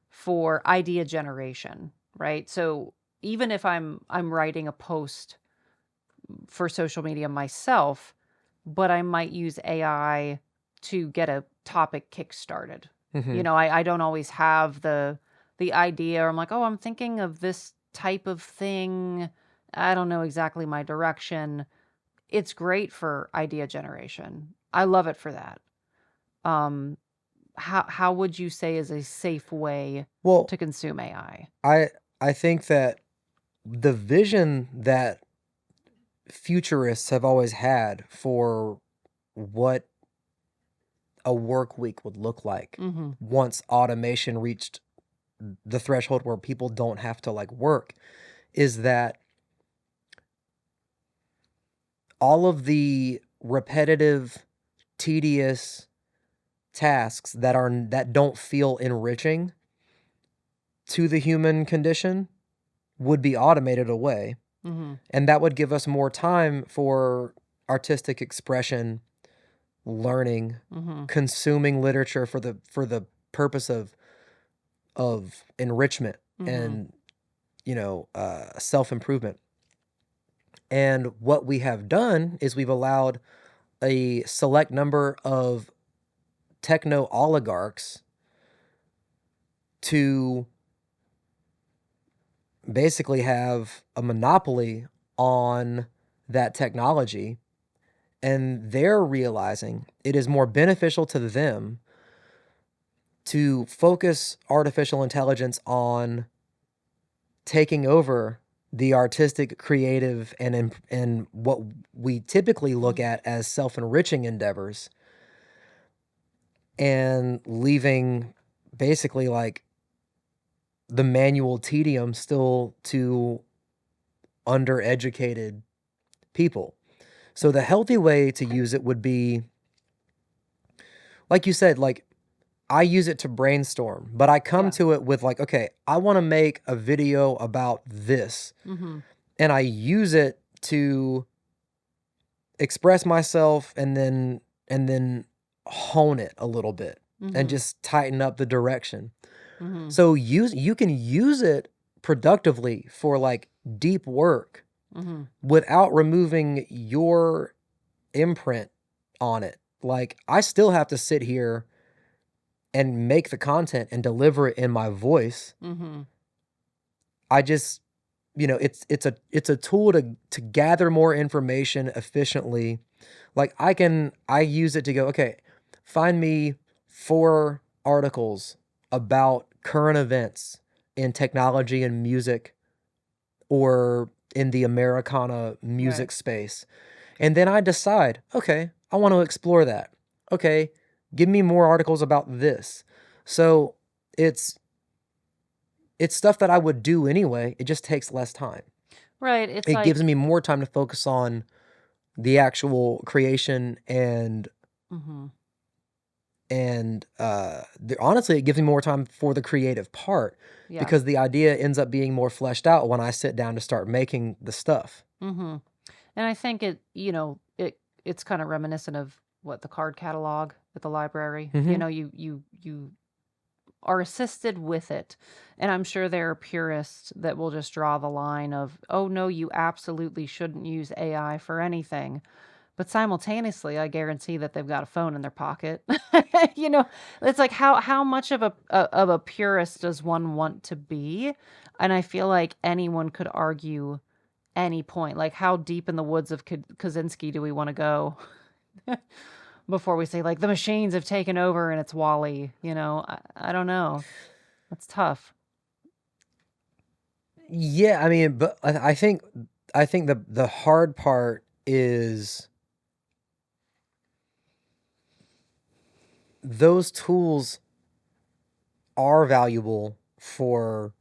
for idea generation, right? So even if I'm writing a post for social media myself, but I might use AI to get a topic kickstarted. Hmm. I don't always have the idea, or I'm like, oh, I'm thinking of this type of thing. I don't know exactly my direction. It's great for idea generation. I love it for that. Um, how would you say is a safe way Well, to consume AI? I I think that the vision that futurists have always had for what a work week would look like Mm-hmm. once automation reached the threshold where people don't have to like work is that all of the repetitive, tedious tasks that don't feel enriching to the human condition would be automated away, Mm-hmm. and that would give us more time for artistic expression, learning, Mm-hmm. consuming literature for the purpose of enrichment Mm-hmm. and self-improvement. And what we have done is we've allowed a select number of techno oligarchs to basically have a monopoly on that technology, and they're realizing it is more beneficial to them to focus artificial intelligence on taking over the artistic, creative, and what we typically look Mm-hmm. at as self-enriching endeavors, and leaving basically like the manual tedium still to undereducated people. So the healthy way to use it would be, like you said, like I use it to brainstorm, but I come Yeah. to it with like, okay, I want to make a video about this, Mm-hmm. and I use it to express myself and then hone it a little bit and Mm-hmm. just tighten up the direction. Mm-hmm. So you can use it productively for like deep work Mm-hmm. without removing your imprint on it. Like I still have to sit here and make the content and deliver it in my voice. Mm-hmm. I just it's a tool to gather more information efficiently. Like I use it to go, okay, find me 4 articles about current events in technology and music or in the Americana Right. music space. And then I decide, okay, I want to explore that. Okay, give me more articles about this. So it's it's stuff that I would do anyway. It just takes less time. Right. It's It gives like, me more time to focus on the actual creation hmm honestly, it gives me more time for the creative part yeah. because the idea ends up being more fleshed out when I sit down to start making the stuff. hmm And I think it's kind of reminiscent of what the card catalog at the library. Hmm. You are assisted with it. And I'm sure there are purists that will just draw the line of, oh no, you absolutely shouldn't use AI for anything. But simultaneously, I guarantee that they've got a phone in their pocket. you know, it's like how much of a purist does one want to be? And I feel like anyone could argue any point. Like, how deep in the woods of Kaczynski do we want to go before we say, like, the machines have taken over and it's Wally? I don't know. That's tough. Yeah, I mean, but I think the hard part is those tools are valuable for,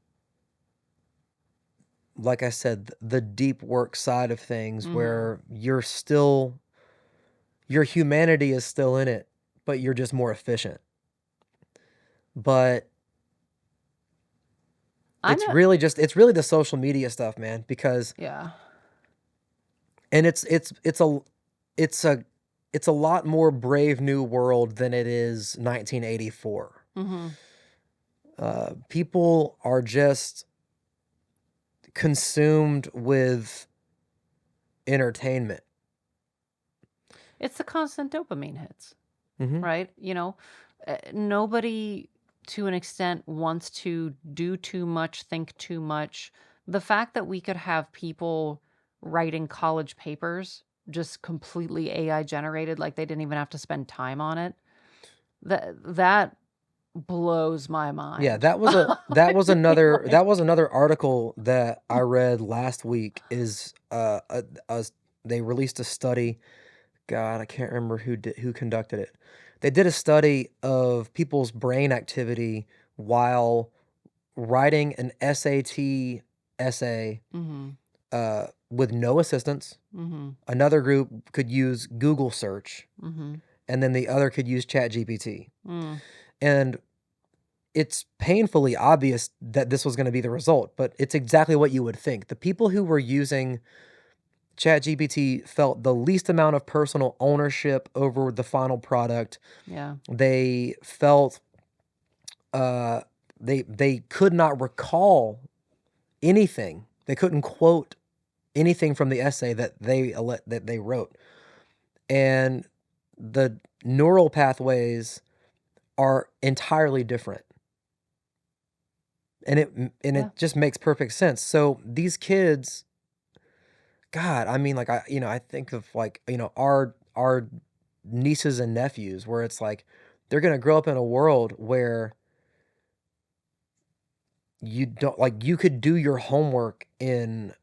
like I said, the deep work side of things Mm-hmm. where your humanity is still in it, but you're just more efficient. But I know. it's really the social media stuff, man, because Yeah. and it's a it's a lot more Brave New World than it is 1984. Mm-hmm. People are just consumed with entertainment. It's the constant dopamine hits, Hmm. right? Nobody to an extent wants to do too much, think too much. The fact that we could have people writing college papers just completely AI generated, like they didn't even have to spend time on it, that blows my Yeah, mind. that I was mean, like, another article that I read last week. Is they released a study. God, I can't remember who conducted it. They did a study of people's brain activity while writing an SAT essay mm-hmm, with no assistance. mm-hmm, Another group could use Google search, mm-hmm, and then the other could use ChatGPT. mm, And it's painfully obvious that this was going to be the result, but it's exactly what you would think. The people who were using ChatGPT felt the least amount of personal ownership over the final product. yeah, They felt uh, they could not recall anything. They couldn't quote anything from the essay that they wrote, and the neural pathways are entirely different. And yeah, it just makes perfect sense. So these kids, God, I mean, like I think of like our nieces and nephews, where it's like they're gonna grow up in a world where you don't like you could do your homework in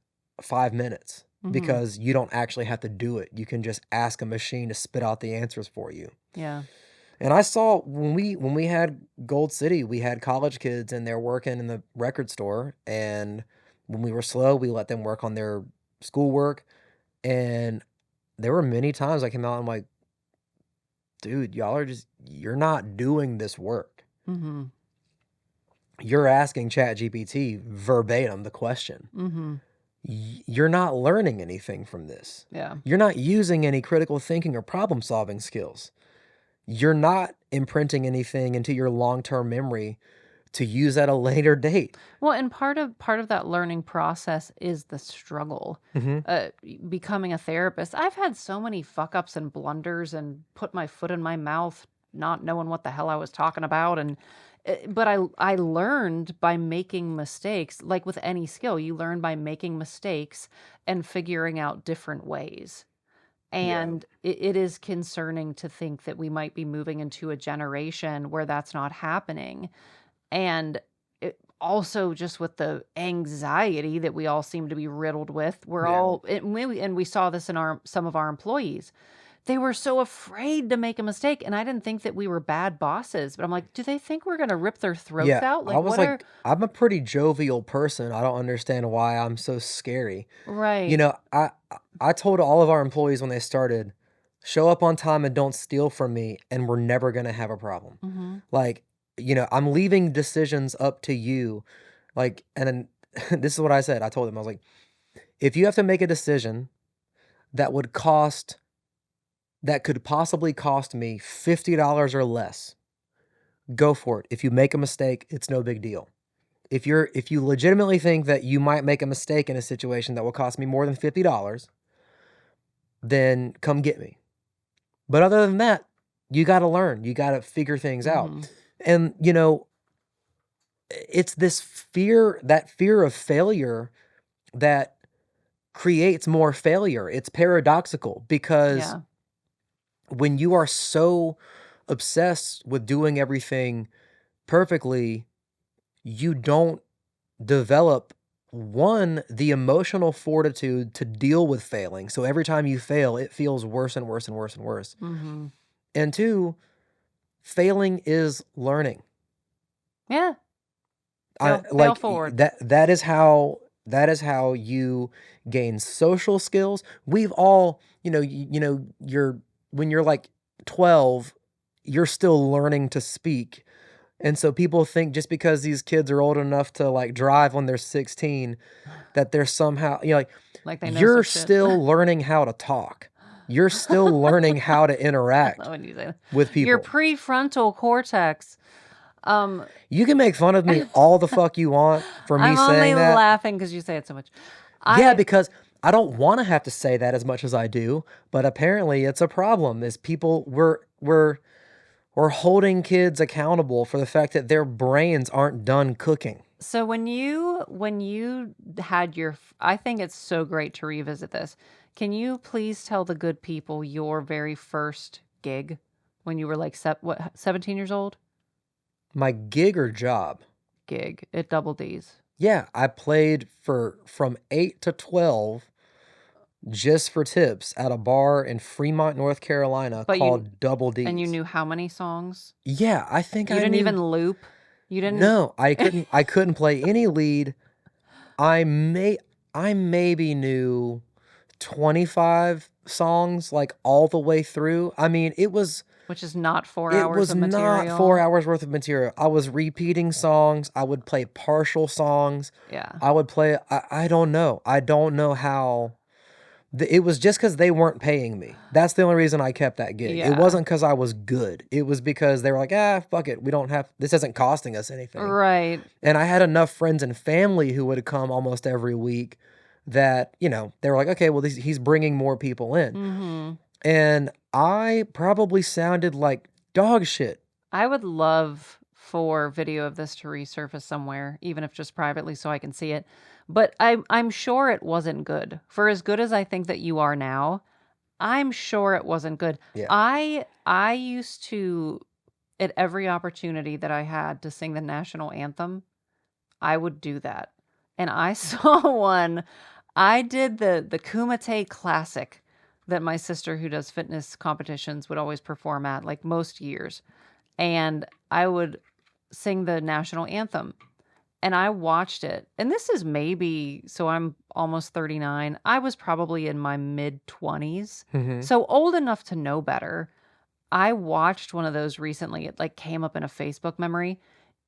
5 minutes mm-hmm, because you don't actually have to do it. You can just ask a machine to spit out the answers for you. yeah, And I saw when we had Gold City, we had college kids and they're working in the record store. And when we were slow, we let them work on their schoolwork. And there were many times I came out and I'm like, dude, you're not doing this work. mm-hmm, You're asking ChatGPT verbatim the question. mm-hmm, You're not learning anything from this. yeah. You're not using any critical thinking or problem solving skills. You're not imprinting anything into your long-term memory to use at a later date. Well, and part of that learning process is the struggle. Mhm. Becoming a therapist, I've had so many fuck ups and blunders and put my foot in my mouth, not knowing what the hell I was talking about, and But I learned by making mistakes. Like with any skill, you learn by making mistakes and figuring out different ways. Yeah. And it is concerning to think that we might be moving into a generation where that's not happening. And also just with the anxiety that we all seem to be riddled with, we're Yeah. all, and we saw this in some of our employees. They were so afraid to make a mistake. And I didn't think that we were bad bosses, but I'm like, do they think we're going to rip their throats Yeah. out? I Like, was what are, like, I'm a pretty jovial person. I don't understand why I'm so scary. You right. know, I told all of our employees when they started, show up on time and don't steal from me, and we're never gonna have a problem. Mm-hmm. Like, I'm leaving decisions up to you. Like, and then this is what I said. I told them, I was like, if you have to make a decision that would cost, that could possibly cost me $50 or less, go for it. If you make a mistake, it's no big deal. If you legitimately think that you might make a mistake in a situation that will cost me more than $50, then come get me. But other than that, you got to learn. You got to figure things out. Mm-hmm. And it's this fear, that fear of failure that creates more failure. It's paradoxical because Yeah. when you are so obsessed with doing everything perfectly, you don't develop the emotional fortitude to deal with failing. So every time you fail, it feels worse and worse and worse and worse. Mm-hmm. And two, failing is learning. Yeah. I Fail like forward. that is how you gain social skills. We've all, you're when you're like 12, you're still learning to speak. And so people think just because these kids are old enough to like drive when they're 16 that they're somehow, Like they know you're some shit. still learning how to talk. You're still learning how to I love interact when you say that. with Your people. prefrontal cortex. Um, You can make fun of me all the fuck you want for me I'm only saying that. laughing because you say it so much. Yeah, I because I don't want to have to say that as much as I do, but apparently it's a problem. Is people we're holding kids accountable for the fact that their brains aren't done cooking. so when you had your, I think it's so great to revisit this. Can you please tell the good people your very first gig when you were like 17 years old? My gig or job. Gig at Double D's. Yeah, I played from 8 to 12 just for tips at a bar in Fremont, North Carolina But you called Double and you D's. knew how many songs? Yeah, I think You I didn't knew. even loop. You didn't. No, I couldn't play any lead. I may I maybe knew 25 songs like all the way through. I mean, Which is not four it hours was of not 4 material. hours worth of material. I was repeating songs. I would play partial songs. Yeah. I would play I don't know. I don't know how it was just because they weren't paying me. That's the only reason I kept that gig. It Yeah. wasn't because I was good. It was because they were like, fuck it. We don't have, this isn't costing us anything. Right. And I had enough friends and family who would come almost every week that, they were like, okay, well, he's bringing more people in. Mm-hmm. And I probably sounded like dog shit. I would love for video of this to resurface somewhere, even if just privately so I can see it. But I'm sure it wasn't good. For as good as I think that you are now, I'm sure it wasn't good. Yeah. I used to, at every opportunity that I had to sing the national anthem, I would do that. And I saw one. I did the Kumite Classic that my sister, who does fitness competitions, would always perform at, like most years. And I would sing the national anthem. And I watched it. And this is maybe, so I'm almost 39. I was probably in my mid 20s. Mm-hmm. So old enough to know better. I watched one of those recently. It like came up in a Facebook memory.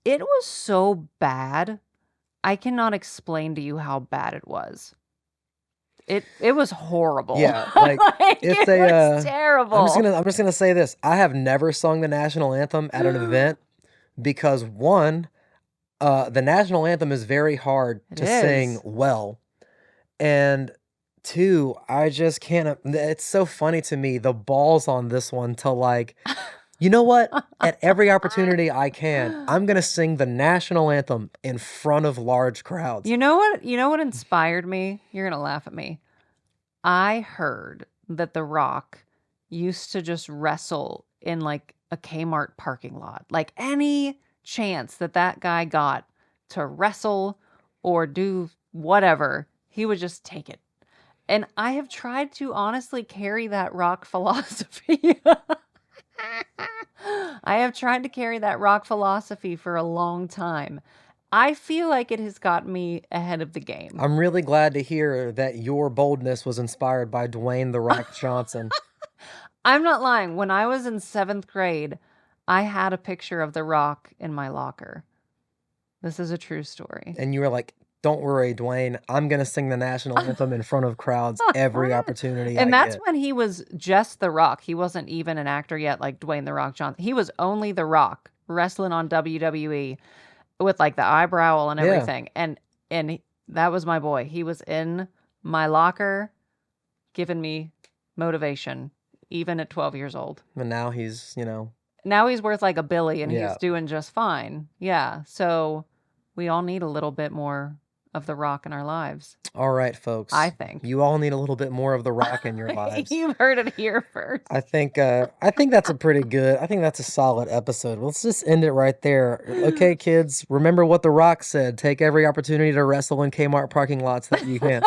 It was so bad. I cannot explain to you how bad it was. It was horrible. Yeah, like, it's it was terrible. I'm just gonna say this. I have never sung the national anthem at an event because one, the national anthem is very hard to sing well. And two, I just can't. It's so funny to me, the balls on this one to like, You know what? At every opportunity I can, I'm going to sing the national anthem in front of large crowds. You know what? You know what inspired me? You're gonna laugh at me. I heard that The Rock used to just wrestle in like a Kmart parking lot. Like any chance that that guy got to wrestle or do whatever, he would just take it. And I have tried to honestly carry that Rock philosophy. I have tried to carry that Rock philosophy for a long time. I feel like it has got me ahead of the game. I'm really glad to hear that your boldness was inspired by Dwayne "The Rock" Johnson. I'm not lying. When I was in 7th grade, I had a picture of The Rock in my locker. This is a true story. And you were like, don't worry, Dwayne, I'm going to sing the national anthem in front of crowds every opportunity And I that's get. when he was just The Rock. He wasn't even an actor yet like Dwayne The Rock Johnson. He was only The Rock wrestling on WWE with like the eyebrow and Yeah. everything. That was my boy. He was in my locker giving me motivation even at 12 years old. And now he's, Now he's worth like $1 billion and Yeah. he's doing just fine. Yeah. So we all need a little bit more of The Rock in our lives. All right, folks. I think. You all need a little bit more of The Rock in your lives. You've heard it here first. I think that's I think that's a solid episode. Let's just end it right there. Okay, kids, remember what The Rock said. Take every opportunity to wrestle in Kmart parking lots that you can.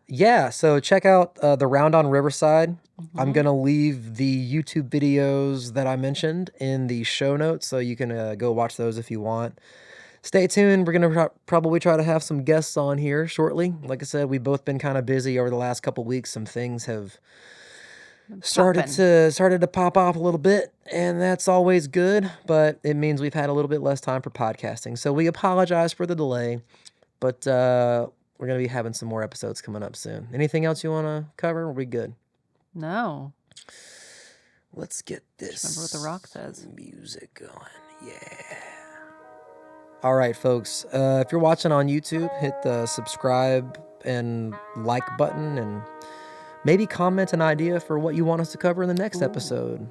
Yeah, so check out the Round on Riverside. I'm going to leave the YouTube videos that I mentioned in the show notes, so you can go watch those if you want. Stay tuned. We're going to probably try to have some guests on here shortly. Like I said, we've both been kind of busy over the last couple weeks. Some things have started to pop off a little bit, and that's always good, but it means we've had a little bit less time for podcasting. So we apologize for the delay, but we're going to be having some more episodes coming up soon. Anything else you want to cover? Are we good? No. Let's get this. Remember what The Rock says. Music going. Yeah. All right, folks. If you're watching on YouTube, hit the subscribe and like button, and maybe comment an idea for what you want us to cover in the next episode.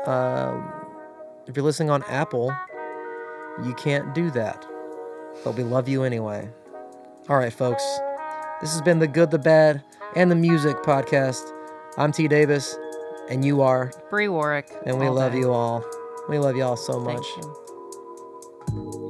If you're listening on Apple, you can't do that, but we love you anyway. All right, folks. This has been the Good, the Bad, and the Music podcast. I'm T. Davis, and you are Bri.worek. And we love you all. We love you all so much. Thank you.